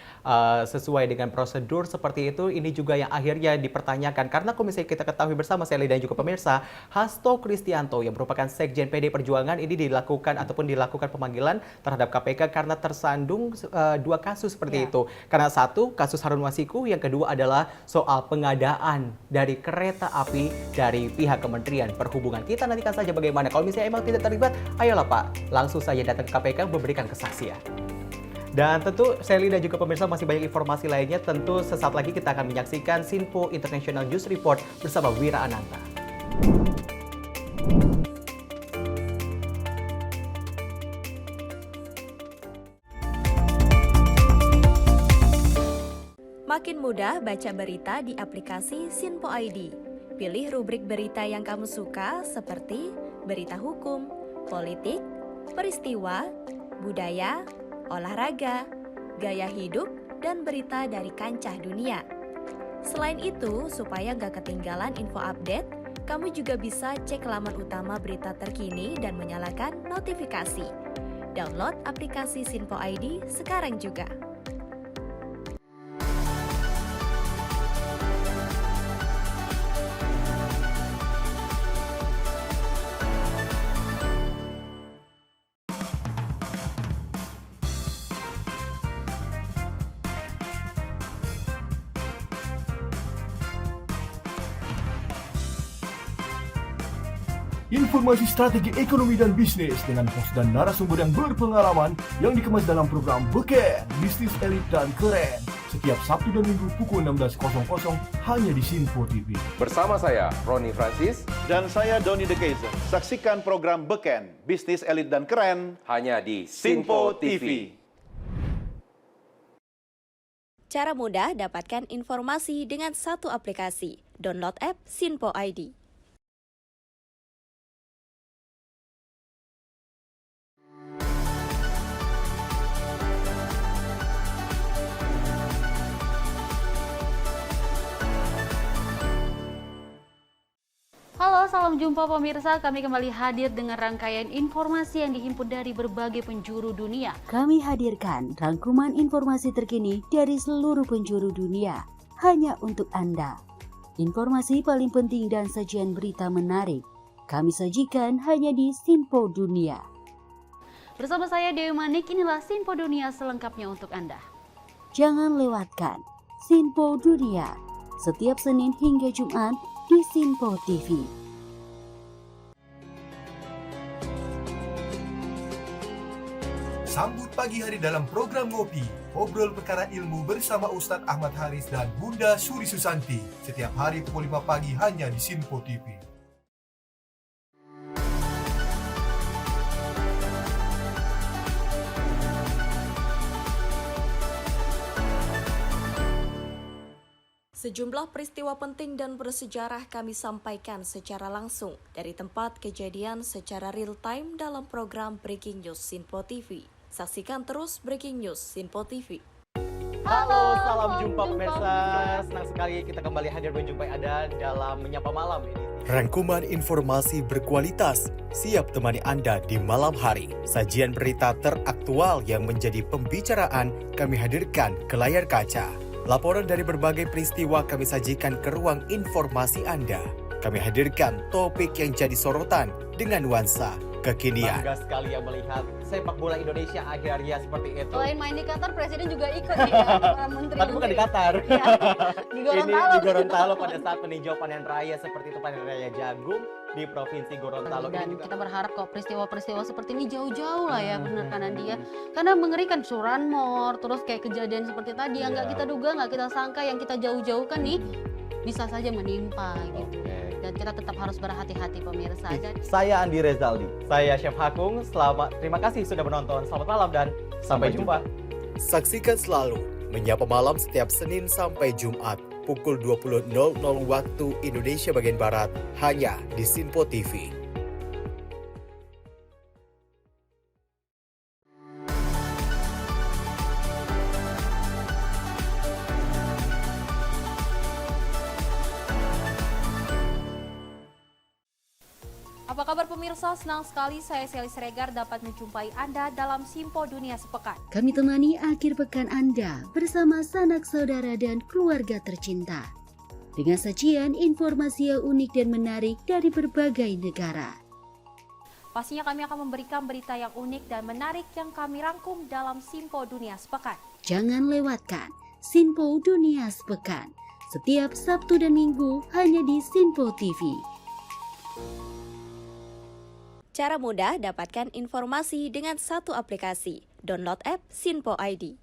sesuai dengan prosedur seperti itu. Ini juga yang akhirnya dipertanyakan karena kalau misalnya kita ketahui bersama Sally dan juga pemirsa, Hasto Kristianto yang merupakan Sekjen PD Perjuangan ini dilakukan pemanggilan terhadap KPK karena tersandung dua kasus seperti itu. Karena satu kasus Harun Masiku, yang kedua adalah soal pengadaan dari kereta api dari pihak Kementerian Perhubungan. Kita nantikan saja bagaimana. Kalau misalnya emang tidak terlibat, ayolah Pak, langsung saja datang ke KPK memberikan kesaksian. Dan tentu Sally dan juga pemirsa masih banyak informasi lainnya. Tentu sesaat lagi kita akan menyaksikan Sinpo International News Report bersama Wira Ananta. Makin mudah baca berita di aplikasi Sinpo ID. Pilih rubrik berita yang kamu suka seperti berita hukum, politik, peristiwa, budaya, olahraga, gaya hidup, dan berita dari kancah dunia. Selain itu, supaya nggak ketinggalan info update, kamu juga bisa cek laman utama berita terkini dan menyalakan notifikasi. Download aplikasi Sinpo ID sekarang juga. Informasi strategi ekonomi dan bisnis dengan host dan narasumber yang berpengalaman yang dikemas dalam program Beken, Bisnis Elit dan Keren. Setiap Sabtu dan Minggu pukul 16.00 hanya di Sinpo TV. Bersama saya, Roni Francis. Dan saya, Doni De Keizer. Saksikan program Beken, Bisnis Elit dan Keren hanya di Sinpo TV. Cara mudah dapatkan informasi dengan satu aplikasi. Download app Sinpo ID. Halo, salam jumpa pemirsa. Kami kembali hadir dengan rangkaian informasi yang dihimpun dari berbagai penjuru dunia. Kami hadirkan rangkuman informasi terkini dari seluruh penjuru dunia hanya untuk Anda. Informasi paling penting dan sajian berita menarik kami sajikan hanya di Sinpo Dunia. Bersama saya Dewi Manik, inilah Sinpo Dunia selengkapnya untuk Anda. Jangan lewatkan Sinpo Dunia setiap Senin hingga Jumat di Sinpo TV. Sambut pagi hari dalam program Ngopi, obrol perkara ilmu bersama Ustadz Ahmad Haris dan Bunda Suri Susanti. Setiap hari pukul 5 pagi hanya di Sinpo TV. Sejumlah peristiwa penting dan bersejarah kami sampaikan secara langsung dari tempat kejadian secara real time dalam program Breaking News Sinpo TV. Saksikan terus Breaking News Sinpo TV. Halo, salam jumpa pemirsa. Senang sekali kita kembali hadir menjumpai Anda dalam Menyapa Malam ini. Rangkuman informasi berkualitas siap temani Anda di malam hari. Sajian berita teraktual yang menjadi pembicaraan kami hadirkan ke layar kaca. Laporan dari berbagai peristiwa kami sajikan ke ruang informasi Anda. Kami hadirkan topik yang jadi sorotan dengan nuansa kekinian. Bangga sekali yang melihat sepak bola Indonesia akhirnya seperti itu. Selain main di Qatar, Presiden juga ikut nih ya, para menteri. Tapi bukan di Qatar. Ya, di Gorontalo. Ini di Gorontalo pada saat meninjau panen raya seperti itu, panen raya jagung di Provinsi Gorontalo. Dan kita berharap kok peristiwa-peristiwa seperti ini jauh-jauh lah ya, benar kan Andi ya. Karena mengerikan curanmor, terus kayak kejadian seperti tadi yang nggak kita duga, nggak kita sangka, yang kita jauh-jauhkan nih bisa saja menimpa gitu. Dan kita tetap harus berhati-hati pemirsa. Saya Andi Rezaldi. Saya Chef Hakung. Terima kasih sudah menonton. Selamat malam dan sampai jumpa. Saksikan selalu Menyapa Malam setiap Senin sampai Jumat pukul 20.00 waktu Indonesia bagian Barat hanya di Sinpo TV. Apa kabar pemirsa? Senang sekali saya Sally Siregar dapat menjumpai Anda dalam Simpo Dunia Sepekan. Kami temani akhir pekan Anda bersama sanak saudara dan keluarga tercinta. Dengan sajian informasi yang unik dan menarik dari berbagai negara. Pastinya kami akan memberikan berita yang unik dan menarik yang kami rangkum dalam Simpo Dunia Sepekan. Jangan lewatkan Simpo Dunia Sepekan setiap Sabtu dan Minggu hanya di Sinpo TV. Cara mudah dapatkan informasi dengan satu aplikasi. Download app Sinpo ID.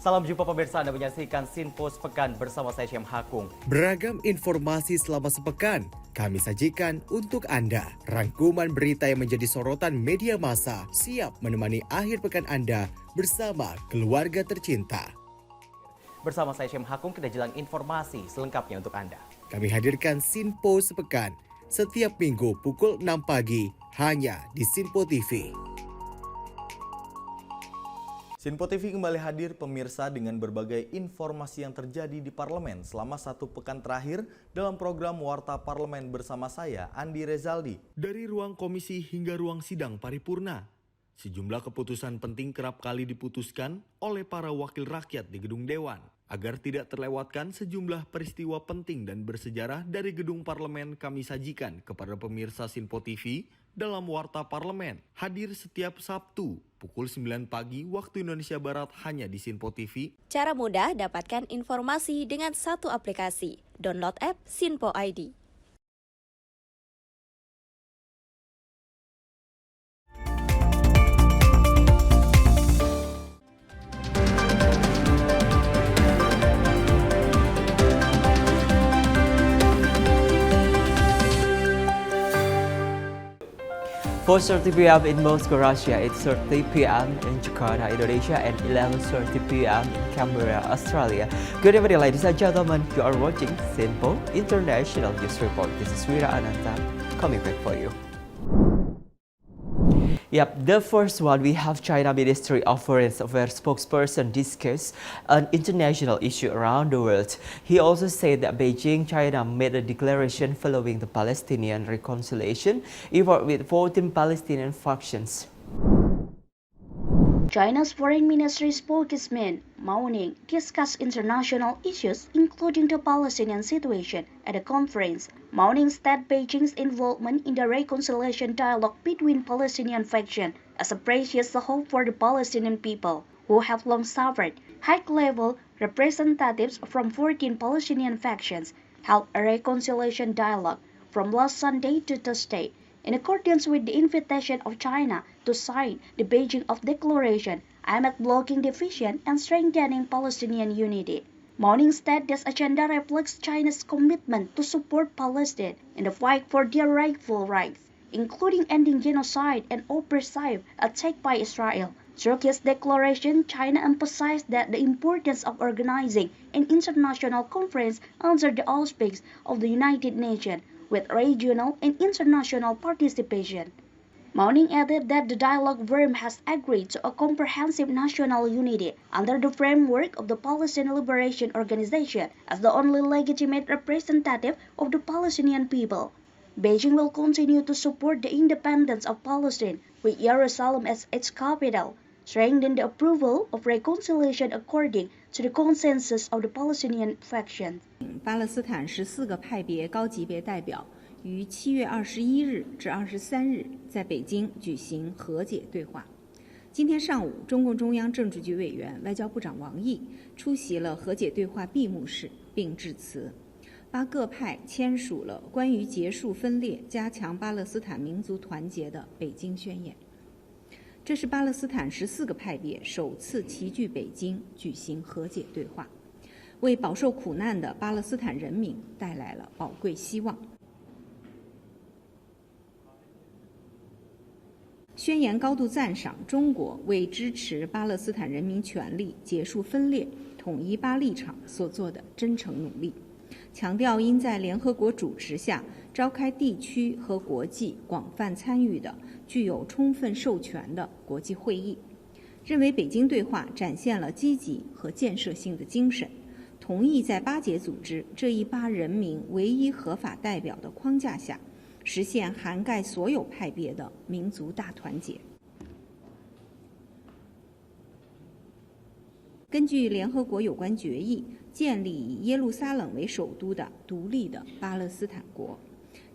Salam jumpa pemirsa, Anda menyaksikan Sinpo Sepekan bersama saya Syam Hakung. Beragam informasi selama sepekan kami sajikan untuk Anda. Rangkuman berita yang menjadi sorotan media massa siap menemani akhir pekan Anda bersama keluarga tercinta. Bersama saya Syam Hakung, kita jelang informasi selengkapnya untuk Anda. Kami hadirkan Sinpo Sepekan setiap minggu pukul 6 pagi hanya di Sinpo TV. Sinpo TV kembali hadir pemirsa dengan berbagai informasi yang terjadi di parlemen selama satu pekan terakhir dalam program Warta Parlemen bersama saya, Andi Rezaldi. Dari ruang komisi hingga ruang sidang paripurna, sejumlah keputusan penting kerap kali diputuskan oleh para wakil rakyat di gedung Dewan. Agar tidak terlewatkan sejumlah peristiwa penting dan bersejarah dari gedung parlemen kami sajikan kepada pemirsa Sinpo TV dalam Warta Parlemen. Hadir setiap Sabtu pukul 9 pagi waktu Indonesia Barat hanya di Sinpo TV. Cara mudah dapatkan informasi dengan satu aplikasi. Download app Sinpo ID. Four 4:30 p.m. in Moscow, Russia, 8:30 p.m. in Jakarta, Indonesia, and 11:30 p.m. in Canberra, Australia. Good evening, ladies and gentlemen. You are watching Sinpo International News Report. This is Wira Ananta coming back for you. Yep, the first one, we have China Ministry of Foreign Affairs spokesperson discuss an international issue around the world. He also said that Beijing, China made a declaration following the Palestinian reconciliation effort with 14 Palestinian factions. China's Foreign Ministry spokesman Mao Ning discussed international issues including the Palestinian situation at a conference. Mao Ning said Beijing's involvement in the reconciliation dialogue between Palestinian factions as a precious hope for the Palestinian people, who have long suffered. High-level representatives from 14 Palestinian factions held a reconciliation dialogue from last Sunday to Thursday, in accordance with the invitation of China to sign the Beijing Declaration aimed at blocking division and strengthening Palestinian unity. Mao Ning said this agenda reflects China's commitment to support Palestine in the fight for their rightful rights, including ending genocide and oppressive attack by Israel. Through his declaration, China emphasized that the importance of organizing an international conference under the auspices of the United Nations, with regional and international participation. Mao Ning added that the dialogue firm has agreed to a comprehensive national unity under the framework of the Palestinian Liberation Organization as the only legitimate representative of the Palestinian people. Beijing will continue to support the independence of Palestine, with Jerusalem as its capital, strengthen the approval of reconciliation according to the consensus of the Palestinian faction. 巴勒斯坦14个派别高级别代表于7月21日至23日在北京举行和解对话。今天上午，中共中央政治局委员、外交部长王毅出席了和解对话闭幕式，并致辞。巴各派签署了关于结束分裂、加强巴勒斯坦民族团结的北京宣言。这是巴勒斯坦14个派别首次齐聚北京举行和解对话，为饱受苦难的巴勒斯坦人民带来了宝贵希望。宣言高度赞赏中国为支持巴勒斯坦人民权利、结束分裂、统一巴立场所做的真诚努力，强调应在联合国主持下召开地区和国际广泛参与的、具有充分授权的国际会议，认为北京对话展现了积极和建设性的精神，同意在巴解组织这一巴人民唯一合法代表的框架下，实现涵盖所有派别的民族大团结。根据联合国有关决议，建立以耶路撒冷为首都的独立的巴勒斯坦国，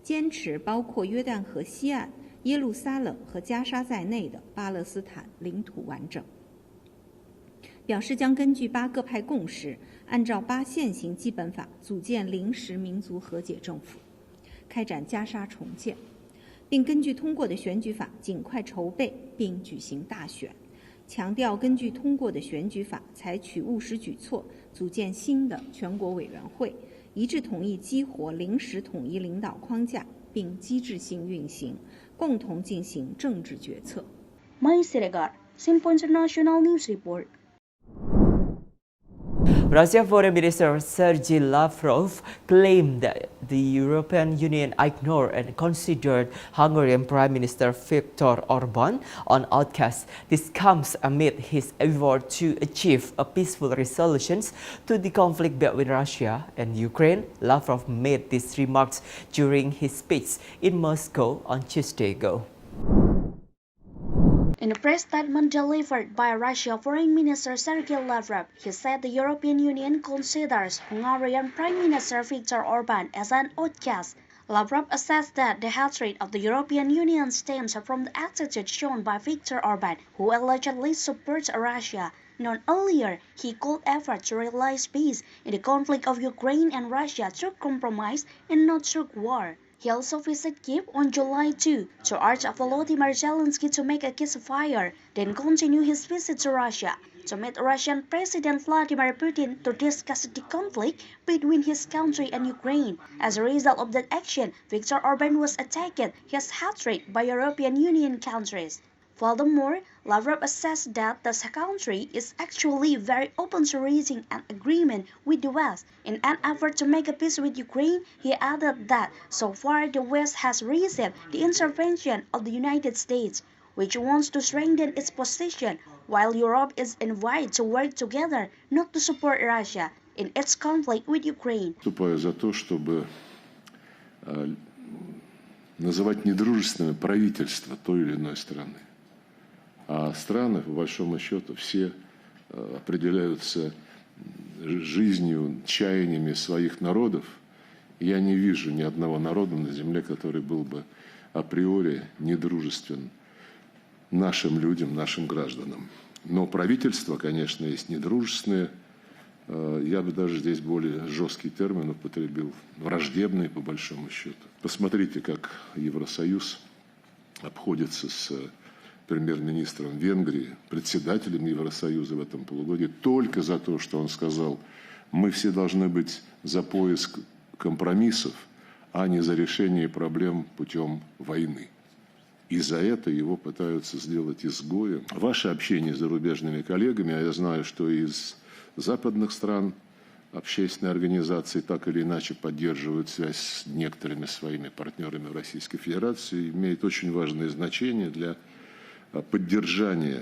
坚持包括约旦河西岸、耶路撒冷和加沙在内的巴勒斯坦领土完整。表示将根据巴各派共识，按照巴现行基本法组建临时民族和解政府，开展加沙重建，并根据通过的选举法尽快筹备并举行大选。强调根据通过的选举法采取务实举措，组建新的全国委员会，一致同意激活临时统一领导框架，并机制性运行，共同进行政治决策。Mai Siregar, Simpo International News Report. Russia Foreign Minister Sergei Lavrov claimed that the European Union ignored and considered Hungarian Prime Minister Viktor Orban on outcasts. This comes amid his effort to achieve a peaceful resolution to the conflict between Russia and Ukraine. Lavrov made these remarks during his speech in Moscow on Tuesday ago. In a press statement delivered by Russia Foreign Minister Sergei Lavrov, he said the European Union considers Hungarian Prime Minister Viktor Orban as an outcast. Lavrov assessed that the hatred of the European Union stems from the attitude shown by Viktor Orban, who allegedly supports Russia. Known earlier, he called efforts to realize peace in the conflict of Ukraine and Russia through compromise and not through war. He also visited Kyiv on July 2 to urge Volodymyr Zelensky to make a ceasefire, then continue his visit to Russia to meet Russian President Vladimir Putin to discuss the conflict between his country and Ukraine. As a result of that action, Viktor Orban was attacked his hatred by European Union countries. Furthermore, Lavrov assessed that the country is actually very open to reaching an agreement with the West. In an effort to make a peace with Ukraine, he added that so far the West has received the intervention of the United States, which wants to strengthen its position, while Europe is invited to work together not to support Russia in its conflict with Ukraine. Выступаю за то, чтобы называть недружественными правительство той или иной страны. А страны, по большому счету, все определяются жизнью, чаяниями своих народов. Я не вижу ни одного народа на земле, который был бы априори недружествен нашим людям, нашим гражданам. Но правительства, конечно, есть недружественные. Я бы даже здесь более жесткий термин употребил. Враждебные, по большому счету. Посмотрите, как Евросоюз обходится с премьер-министром Венгрии, председателем Евросоюза в этом полугодии, только за то, что он сказал, мы все должны быть за поиск компромиссов, а не за решение проблем путем войны. И за это его пытаются сделать изгоем. Ваше общение с зарубежными коллегами, а я знаю, что из западных стран общественные организации так или иначе поддерживают связь с некоторыми своими партнерами в Российской Федерации, имеет очень важное значение для поддержания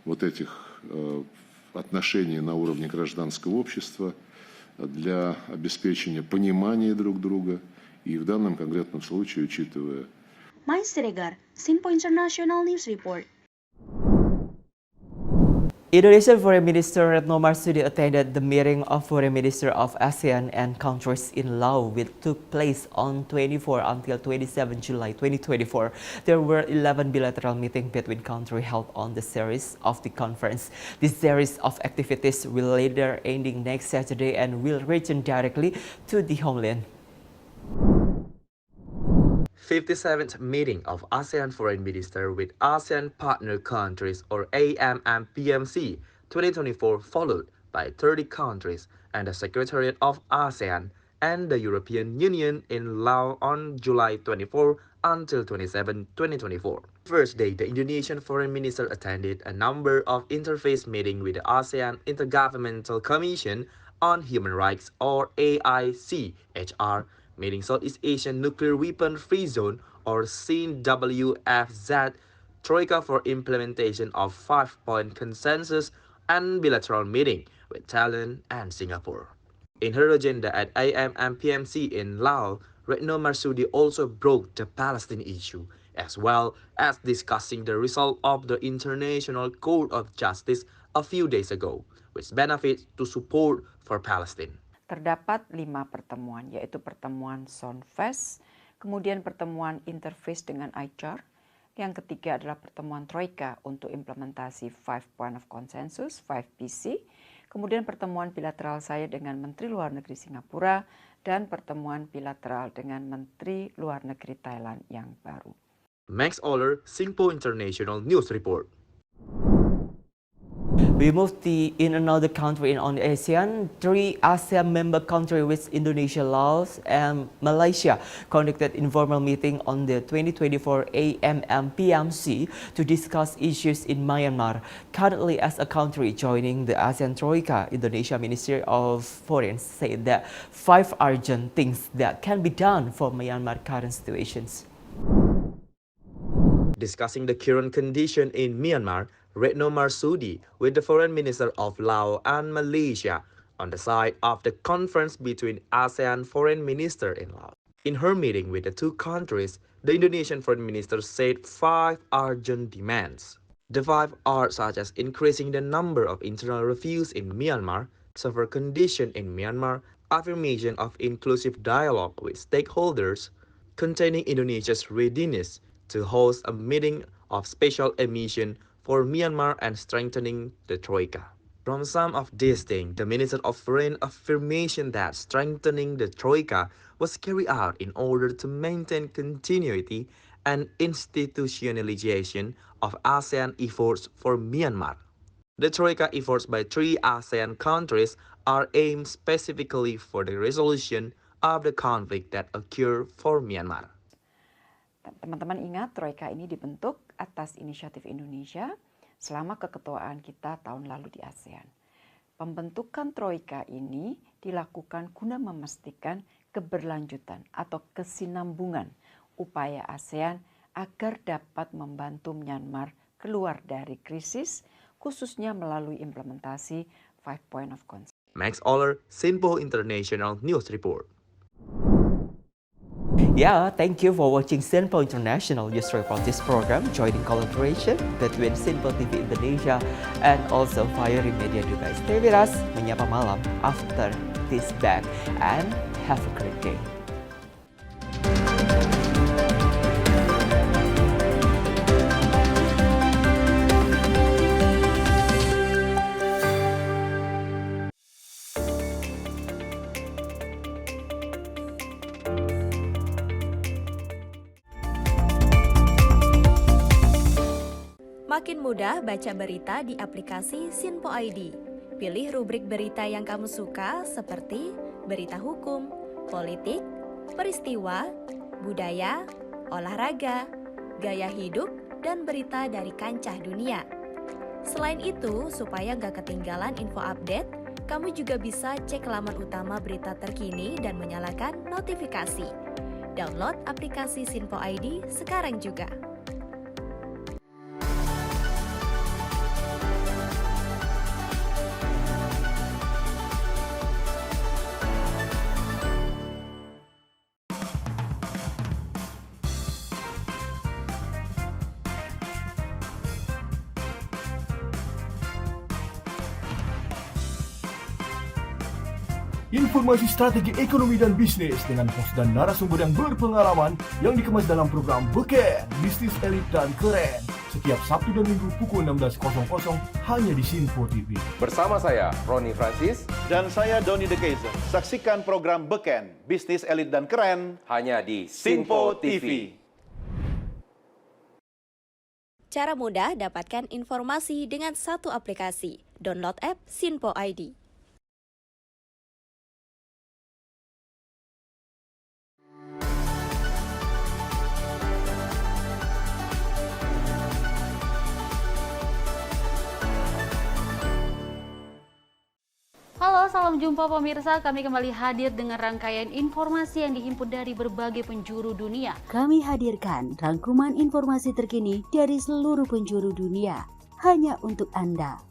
вот этих отношений на уровне гражданского общества, для обеспечения понимания друг друга и в данном конкретном случае, учитывая Mai Siregar, Simpo International News Report. Indonesian Foreign Minister Retno Marsudi attended the meeting of Foreign Minister of ASEAN and countries in Laos, which took place on 24 until 27 July 2024. There were 11 bilateral meetings between countries held on the series of the conference. This series of activities will later ending next Saturday and will return directly to the homeland. 57th meeting of ASEAN Foreign Minister with ASEAN Partner Countries or AMM-PMC 2024 followed by 30 countries and the Secretariat of ASEAN and the European Union in Laos on July 24 until 27, 2024. First day, the Indonesian Foreign Minister attended a number of interface meetings with the ASEAN Intergovernmental Commission on Human Rights or AICHR, meeting Southeast Asian Nuclear Weapon Free Zone or CWFZ, Troika for implementation of 5-point consensus, and bilateral meeting with Thailand and Singapore. In her agenda at AMM-PMC in Laos, Retno Marsudi also broke the Palestine issue, as well as discussing the result of the International Court of Justice a few days ago, which benefits to support for Palestine. Terdapat 5 pertemuan, yaitu pertemuan Sonfest, kemudian pertemuan interface dengan ICAR, yang ketiga adalah pertemuan Troika untuk implementasi 5 Point of Consensus, 5PC, kemudian pertemuan bilateral saya dengan Menteri Luar Negeri Singapura, dan pertemuan bilateral dengan Menteri Luar Negeri Thailand yang baru. Max Oller, Singpo International News Report. We move in another country on ASEAN. 3 ASEAN member countries with Indonesia, Laos, and Malaysia conducted informal meeting on the 2024 AMM-PMC to discuss issues in Myanmar. Currently, as a country joining the ASEAN Troika, Indonesia Ministry of Foreign said that 5 urgent things that can be done for Myanmar current situations. Discussing the current condition in Myanmar, Retno Marsudi with the Foreign Minister of Laos and Malaysia on the side of the conference between ASEAN Foreign Minister in Laos. In her meeting with the 2 countries, the Indonesian Foreign Minister said 5 urgent demands. The 5 are such as increasing the number of internal reviews in Myanmar, severe condition in Myanmar, affirmation of inclusive dialogue with stakeholders, containing Indonesia's readiness to host a meeting of special admission for Myanmar and strengthening the Troika. From some of these things, the Minister of Foreign affirmation that strengthening the Troika was carried out in order to maintain continuity and institutionalization of ASEAN efforts for Myanmar. The Troika efforts by 3 ASEAN countries are aimed specifically for the resolution of the conflict that occurred for Myanmar. Teman-teman ingat, Troika ini dibentuk atas inisiatif Indonesia selama keketuaan kita tahun lalu di ASEAN. Pembentukan Troika ini dilakukan guna memastikan keberlanjutan atau kesinambungan upaya ASEAN agar dapat membantu Myanmar keluar dari krisis, khususnya melalui implementasi 5 Point of Consensus. Max Oller, Singpo International News Report. Yeah, thank you for watching Singpo International News Report. This program joining collaboration between Singpo TV Indonesia and also Fiery Media Dubai. Stay with us, menyapa malam after this back, and have a great day. Makin mudah baca berita di aplikasi Sinpo ID. Pilih rubrik berita yang kamu suka seperti berita hukum, politik, peristiwa, budaya, olahraga, gaya hidup, dan berita dari kancah dunia. Selain itu, supaya nggak ketinggalan info update, kamu juga bisa cek laman utama berita terkini dan menyalakan notifikasi. Download aplikasi Sinpo ID sekarang juga. Informasi strategi ekonomi dan bisnis dengan host dan narasumber yang berpengalaman yang dikemas dalam program Beken, Bisnis Elit dan Keren. Setiap Sabtu dan Minggu pukul 16.00 hanya di Sinpo TV. Bersama saya, Ronnie Francis. Dan saya, Donny De Keizer. Saksikan program Beken, Bisnis Elit dan Keren. Hanya di Sinpo TV. Cara mudah dapatkan informasi dengan satu aplikasi. Download app Sinpo ID. Halo, salam jumpa pemirsa. Kami kembali hadir dengan rangkaian informasi yang dihimpun dari berbagai penjuru dunia. Kami hadirkan rangkuman informasi terkini dari seluruh penjuru dunia, hanya untuk Anda.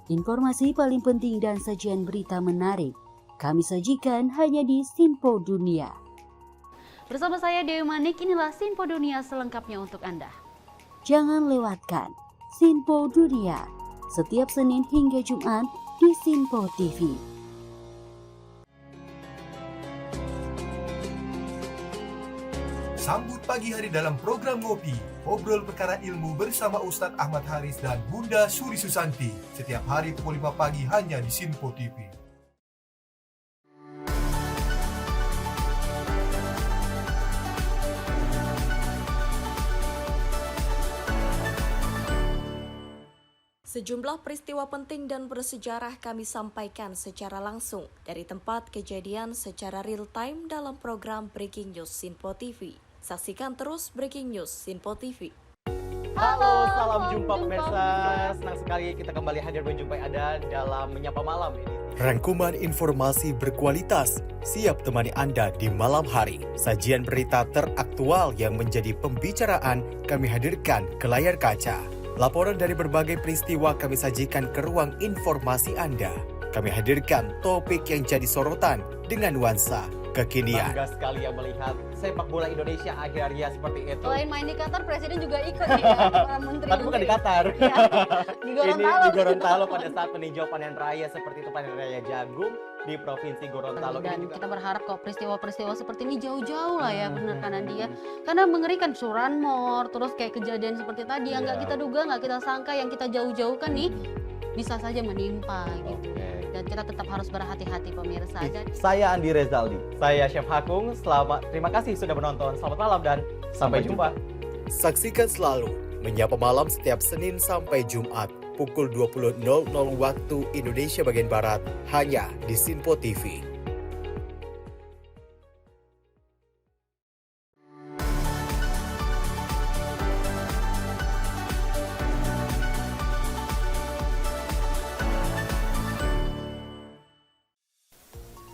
Informasi paling penting dan sajian berita menarik, Kami sajikan hanya di Sinpo Dunia. Bersama saya Dewi Manik, inilah Sinpo Dunia selengkapnya untuk Anda. Jangan lewatkan Sinpo Dunia setiap Senin hingga Jumat di Sinpo TV. Sambut pagi hari dalam program Ngopi, obrol perkara ilmu bersama Ustadz Ahmad Haris dan Bunda Suri Susanti. Setiap hari pukul 5 pagi hanya di Sinpo TV. Sejumlah peristiwa penting dan bersejarah kami sampaikan secara langsung dari tempat kejadian secara real time dalam program Breaking News Sinpo TV. Saksikan terus Breaking News Sinpo TV. Halo, salam jumpa pemirsa. Senang sekali kita kembali hadir menjumpai Anda dalam Menyapa Malam ini. Rangkuman informasi berkualitas siap temani Anda di malam hari. Sajian berita teraktual yang menjadi pembicaraan kami hadirkan ke layar kaca. Laporan dari berbagai peristiwa kami sajikan ke ruang informasi Anda. Kami hadirkan topik yang jadi sorotan dengan nuansa kekinian. Bangga sekali yang melihat sepak bola Indonesia akhirnya seperti itu. Selain main di Qatar, Presiden juga ikut nih ya, para menteri. Tapi bukan di Qatar. Ya, di Gorontalo. Ini di Gorontalo pada saat meninjau panen raya seperti itu, panen raya jagung di Provinsi Gorontalo. Dan kita berharap kok peristiwa-peristiwa seperti ini jauh-jauh lah ya, benar kan Andi ya. Karena mengerikan curanmor, terus kayak kejadian seperti tadi yang nggak kita duga, nggak kita sangka, yang kita jauh-jauhkan nih bisa saja menimpa gitu. Dan kita tetap harus berhati-hati pemirsa. Saya Andi Rezaldi. Saya Chef Hakung. Terima kasih sudah menonton. Selamat malam dan sampai jumpa. Saksikan selalu Menyapa Malam setiap Senin sampai Jumat pukul 20.00 waktu Indonesia bagian Barat hanya di Sinpo TV.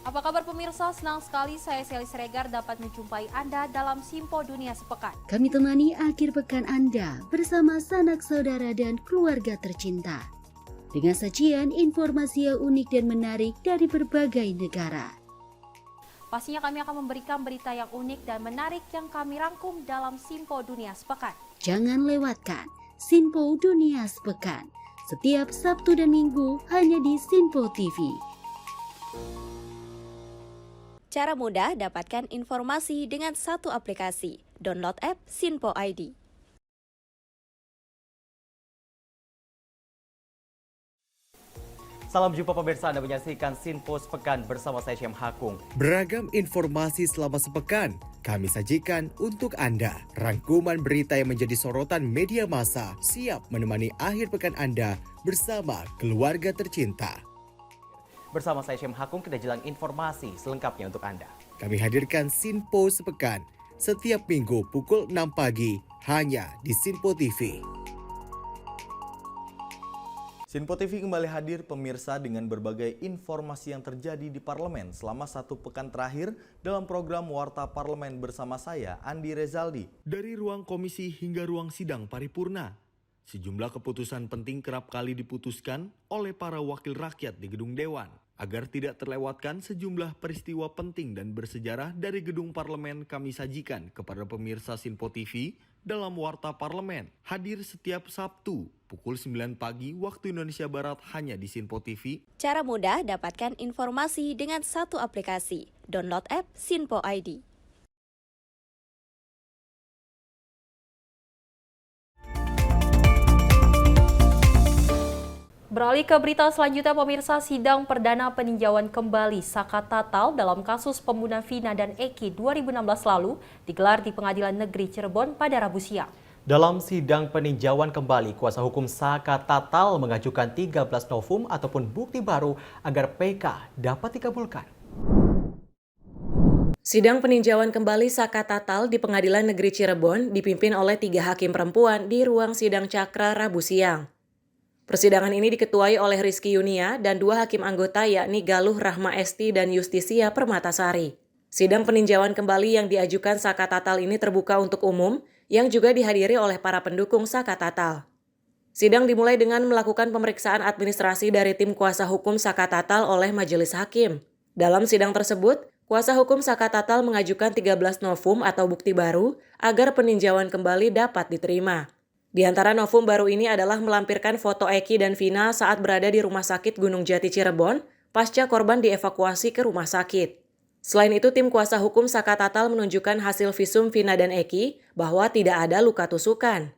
Apa kabar pemirsa? Senang sekali saya Sally Siregar dapat menjumpai Anda dalam Sinpo Dunia Sepekan. Kami temani akhir pekan Anda bersama sanak saudara dan keluarga tercinta. Dengan sajian informasi yang unik dan menarik dari berbagai negara. Pastinya kami akan memberikan berita yang unik dan menarik yang kami rangkum dalam Sinpo Dunia Sepekan. Jangan lewatkan Sinpo Dunia Sepekan setiap Sabtu dan Minggu hanya di Sinpo TV. Cara mudah dapatkan informasi dengan satu aplikasi. Download app Sinpo ID. Salam jumpa pemirsa, Anda menyaksikan Sinpo Sepekan bersama saya Syem Hakung. Beragam informasi selama sepekan kami sajikan untuk Anda. Rangkuman berita yang menjadi sorotan media massa siap menemani akhir pekan Anda bersama keluarga tercinta. Bersama saya Syem Hakung, kita jelang informasi selengkapnya untuk Anda. Kami hadirkan Sinpo Sepekan setiap minggu pukul 6 pagi hanya di Sinpo TV. Sinpo TV kembali hadir pemirsa dengan berbagai informasi yang terjadi di parlemen selama satu pekan terakhir dalam program Warta Parlemen bersama saya, Andi Rezaldi. Dari ruang komisi hingga ruang sidang paripurna, sejumlah keputusan penting kerap kali diputuskan oleh para wakil rakyat di gedung Dewan. Agar tidak terlewatkan sejumlah peristiwa penting dan bersejarah dari gedung parlemen kami sajikan kepada pemirsa Sinpo TV dalam Warta Parlemen. Hadir setiap Sabtu pukul 9 pagi waktu Indonesia Barat hanya di Sinpo TV. Cara mudah dapatkan informasi dengan satu aplikasi. Download app Sinpo ID. Beralih ke berita selanjutnya pemirsa, sidang perdana peninjauan kembali Saka Tatal dalam kasus pembunuhan Vina dan Eki 2016 lalu digelar di Pengadilan Negeri Cirebon pada Rabu siang. Dalam sidang peninjauan kembali, kuasa hukum Saka Tatal mengajukan 13 novum ataupun bukti baru agar PK dapat dikabulkan. Sidang peninjauan kembali Saka Tatal di Pengadilan Negeri Cirebon dipimpin oleh 3 hakim perempuan di ruang sidang Cakra Rabu siang. Persidangan ini diketuai oleh Rizky Yunia dan 2 hakim anggota yakni Galuh Rahma Esti dan Justisia Permatasari. Sidang peninjauan kembali yang diajukan Saka Tatal ini terbuka untuk umum yang juga dihadiri oleh para pendukung Saka Tatal. Sidang dimulai dengan melakukan pemeriksaan administrasi dari tim kuasa hukum Saka Tatal oleh majelis hakim. Dalam sidang tersebut, kuasa hukum Saka Tatal mengajukan 13 novum atau bukti baru agar peninjauan kembali dapat diterima. Di antara novum baru ini adalah melampirkan foto Eki dan Vina saat berada di Rumah Sakit Gunung Jati Cirebon pasca korban dievakuasi ke rumah sakit. Selain itu, tim kuasa hukum Saka Tatal menunjukkan hasil visum Vina dan Eki bahwa tidak ada luka tusukan.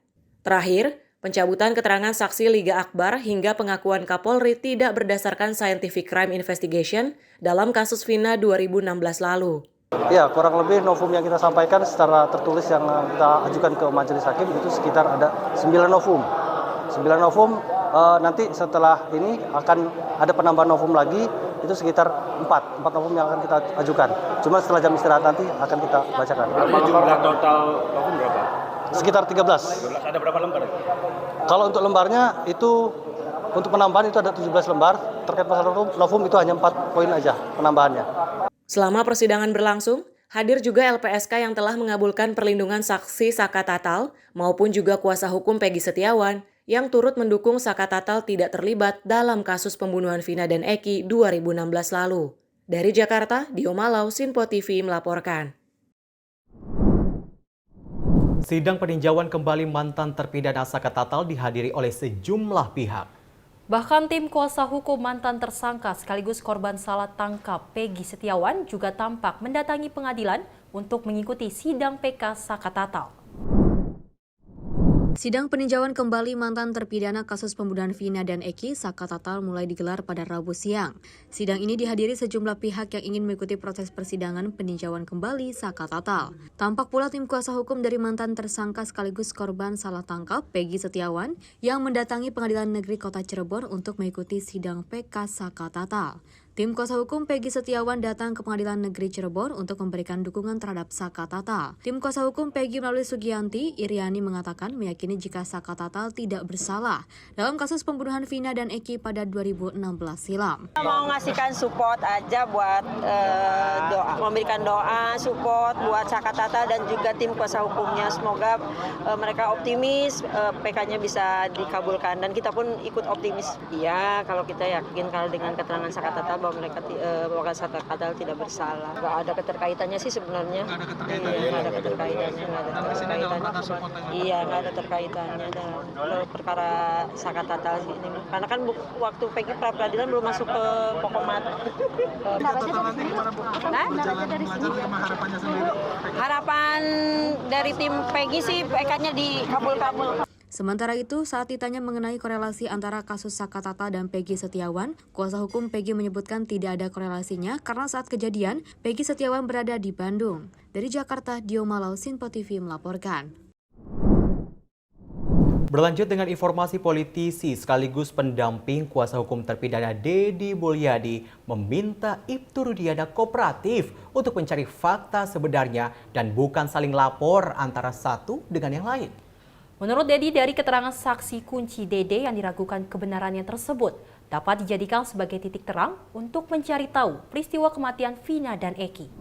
Terakhir, pencabutan keterangan saksi Liga Akbar hingga pengakuan Kapolri tidak berdasarkan scientific crime investigation dalam kasus Vina 2016 lalu. Ya, kurang lebih novum yang kita sampaikan secara tertulis yang kita ajukan ke majelis hakim itu sekitar ada 9 novum. 9 novum nanti setelah ini akan ada penambahan novum lagi, itu sekitar 4 novum yang akan kita ajukan. Cuma setelah jam istirahat nanti akan kita bacakan. Jumlah total novum berapa? Sekitar 13. Ada berapa lembar? Kalau untuk lembarnya itu, untuk penambahan itu ada 17 lembar, terkait masalah novum itu hanya 4 poin aja penambahannya. Selama persidangan berlangsung, hadir juga LPSK yang telah mengabulkan perlindungan saksi Saka Tatal maupun juga kuasa hukum Peggy Setiawan yang turut mendukung Saka Tatal tidak terlibat dalam kasus pembunuhan Vina dan Eki 2016 lalu. Dari Jakarta, Dio Malau, Sinpo TV melaporkan. Sidang peninjauan kembali mantan terpidana Saka Tatal dihadiri oleh sejumlah pihak. Bahkan tim kuasa hukum mantan tersangka sekaligus korban salah tangkap Peggy Setiawan juga tampak mendatangi pengadilan untuk mengikuti sidang PK Saka Tatal. Sidang peninjauan kembali mantan terpidana kasus pembunuhan Vina dan Eki Saka Tatal mulai digelar pada Rabu siang. Sidang ini dihadiri sejumlah pihak yang ingin mengikuti proses persidangan peninjauan kembali Saka Tatal. Tampak pula tim kuasa hukum dari mantan tersangka sekaligus korban salah tangkap Peggy Setiawan yang mendatangi Pengadilan Negeri Kota Cirebon untuk mengikuti sidang PK Saka Tatal. Tim kuasa hukum Peggy Setiawan datang ke Pengadilan Negeri Cirebon untuk memberikan dukungan terhadap Saka Tatal. Tim kuasa hukum Peggy melalui Sugianti, Iriani mengatakan meyakini jika Saka Tatal tidak bersalah dalam kasus pembunuhan Vina dan Eki pada 2016 silam. Mau ngasihkan support aja buat memberikan doa, support buat Saka Tatal dan juga tim kuasa hukumnya. Semoga mereka optimis, PK-nya bisa dikabulkan dan kita pun ikut optimis. Iya, kalau kita yakin kalau dengan keterangan Saka Tatal bahwa mereka bahwa Saka Tatal tidak bersalah. Nggak ada keterkaitannya sih sebenarnya. Nggak ada keterkaitannya. Iya, nggak ada terkaitannya dalam perkara Saka Tatal ini. Karena kan waktu Peggy pra peradilan belum masuk ke pokok mata. Harapan dari tim Peggy sih PK-nya dikabul-kabul. Sementara itu, saat ditanya mengenai korelasi antara kasus Saka Tatal dan Peggy Setiawan, kuasa hukum Peggy menyebutkan tidak ada korelasinya karena saat kejadian, Peggy Setiawan berada di Bandung. Dari Jakarta, Dio Malau, Sinpo TV melaporkan. Berlanjut dengan informasi politisi sekaligus pendamping kuasa hukum terpidana Deddy Mulyadi meminta Ibtu Rudiana kooperatif untuk mencari fakta sebenarnya dan bukan saling lapor antara satu dengan yang lain. Menurut Deddy, dari keterangan saksi kunci Dede yang diragukan kebenarannya tersebut dapat dijadikan sebagai titik terang untuk mencari tahu peristiwa kematian Vina dan Eki.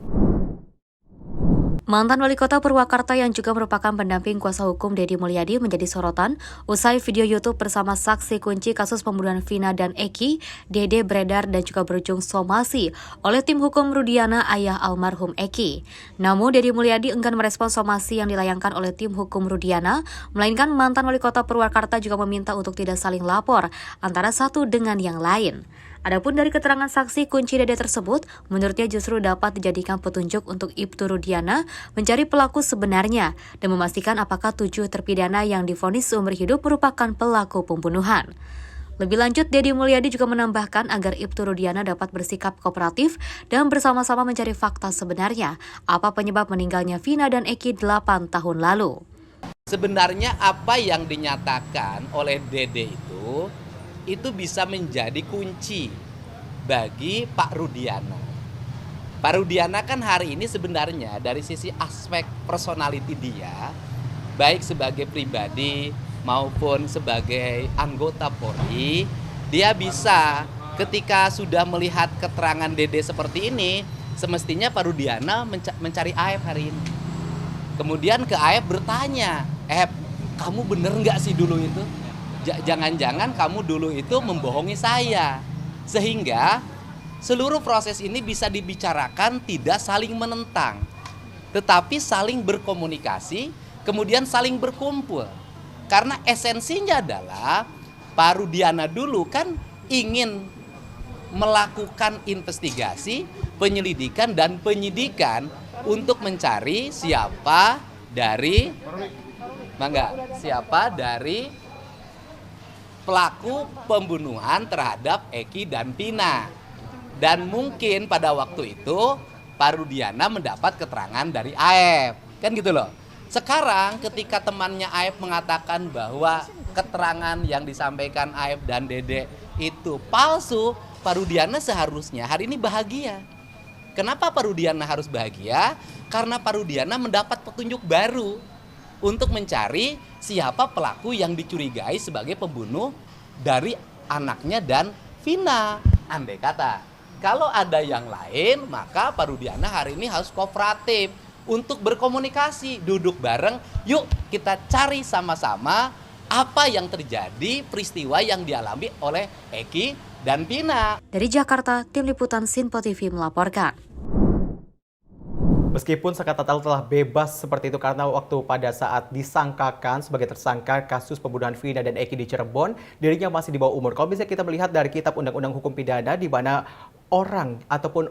Mantan Wali Kota Purwakarta yang juga merupakan pendamping kuasa hukum Deddy Mulyadi menjadi sorotan usai video YouTube bersama saksi kunci kasus pembunuhan Vina dan Eki, Dede beredar dan juga berujung somasi oleh tim hukum Rudiana, ayah almarhum Eki. Namun Deddy Mulyadi enggan merespon somasi yang dilayangkan oleh tim hukum Rudiana, melainkan mantan Wali Kota Purwakarta juga meminta untuk tidak saling lapor antara satu dengan yang lain. Adapun dari keterangan saksi kunci Dede tersebut, menurutnya justru dapat dijadikan petunjuk untuk Ibtu Rudiana mencari pelaku sebenarnya dan memastikan apakah 7 terpidana yang divonis seumur hidup merupakan pelaku pembunuhan. Lebih lanjut, Deddy Mulyadi juga menambahkan agar Ibtu Rudiana dapat bersikap kooperatif dan bersama-sama mencari fakta sebenarnya apa penyebab meninggalnya Vina dan Eki 8 tahun lalu. Sebenarnya apa yang dinyatakan oleh Dede itu bisa menjadi kunci bagi Pak Rudiana. Pak Rudiana kan hari ini sebenarnya dari sisi aspek personality dia, baik sebagai pribadi maupun sebagai anggota Polri, dia bisa ketika sudah melihat keterangan Dede seperti ini, semestinya Pak Rudiana mencari Aep hari ini. Kemudian ke Aep bertanya, kamu bener nggak sih dulu itu? Jangan-jangan kamu dulu itu membohongi saya. Sehingga seluruh proses ini bisa dibicarakan tidak saling menentang, tetapi saling berkomunikasi, kemudian saling berkumpul. Karena esensinya adalah Pak Rudiana dulu kan ingin melakukan investigasi, penyelidikan dan penyidikan untuk mencari siapa dari pelaku pembunuhan terhadap Eki dan Vina. Dan mungkin pada waktu itu Pak Rudiana mendapat keterangan dari Aep, kan gitu loh. Sekarang ketika temannya Aep mengatakan bahwa keterangan yang disampaikan Aep dan Dede itu palsu, Pak Rudiana seharusnya hari ini bahagia. Kenapa Pak Rudiana harus bahagia? Karena Pak Rudiana mendapat petunjuk baru untuk mencari siapa pelaku yang dicurigai sebagai pembunuh dari anaknya dan Vina. Andai kata, kalau ada yang lain, maka Pak Rudiana hari ini harus kooperatif untuk berkomunikasi, duduk bareng, yuk kita cari sama-sama apa yang terjadi, peristiwa yang dialami oleh Eki dan Vina. Dari Jakarta, Tim Liputan Sinpo TV melaporkan. Meskipun Saka Tatal telah bebas seperti itu karena waktu pada saat disangkakan sebagai tersangka kasus pembunuhan Vina dan Eki di Cirebon, dirinya masih di bawah umur. Kalau bisa kita melihat dari Kitab Undang-Undang Hukum Pidana di mana orang ataupun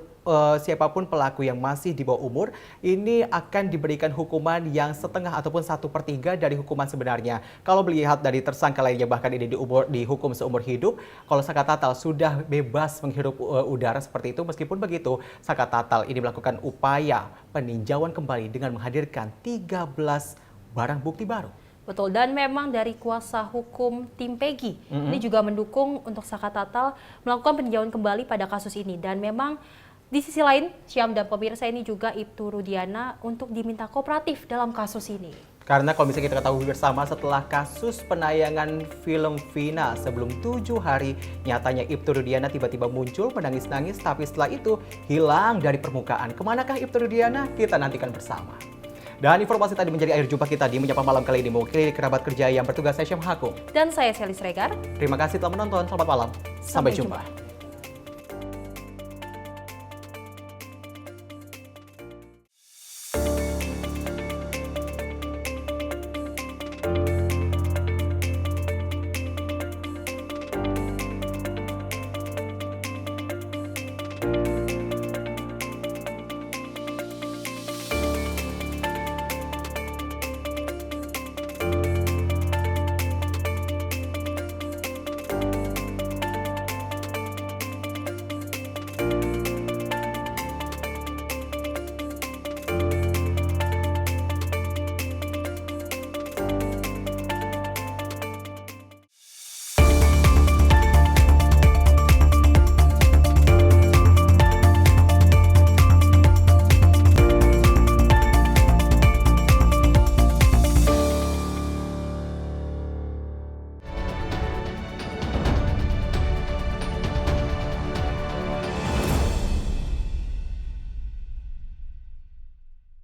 siapapun pelaku yang masih di bawah umur ini akan diberikan hukuman yang setengah ataupun 1/3 dari hukuman sebenarnya. Kalau melihat dari tersangka lainnya bahkan ini dihukum seumur hidup, kalau Saka Tatal sudah bebas menghirup udara seperti itu. Meskipun begitu, Saka Tatal ini melakukan upaya peninjauan kembali dengan menghadirkan 13 barang bukti baru. Betul, dan memang dari kuasa hukum tim Peggy ini juga mendukung untuk Saka Tatal melakukan peninjauan kembali pada kasus ini. Dan memang di sisi lain, Syam dan pemirsa ini juga Ibtu Rudiana untuk diminta kooperatif dalam kasus ini. Karena kalau misalnya kita ketahui bersama setelah kasus penayangan film Vina sebelum 7 hari, nyatanya Ibtu Rudiana tiba-tiba muncul menangis-nangis, tapi setelah itu hilang dari permukaan. Kemanakah Ibtu Rudiana? Kita nantikan bersama. Dan informasi tadi menjadi akhir jumpa kita di Menyapa Malam kali ini. Mewakili kerabat kerja yang bertugas, saya Syam Hakung. Dan saya Selis Regar. Terima kasih telah menonton. Selamat malam. Sampai jumpa.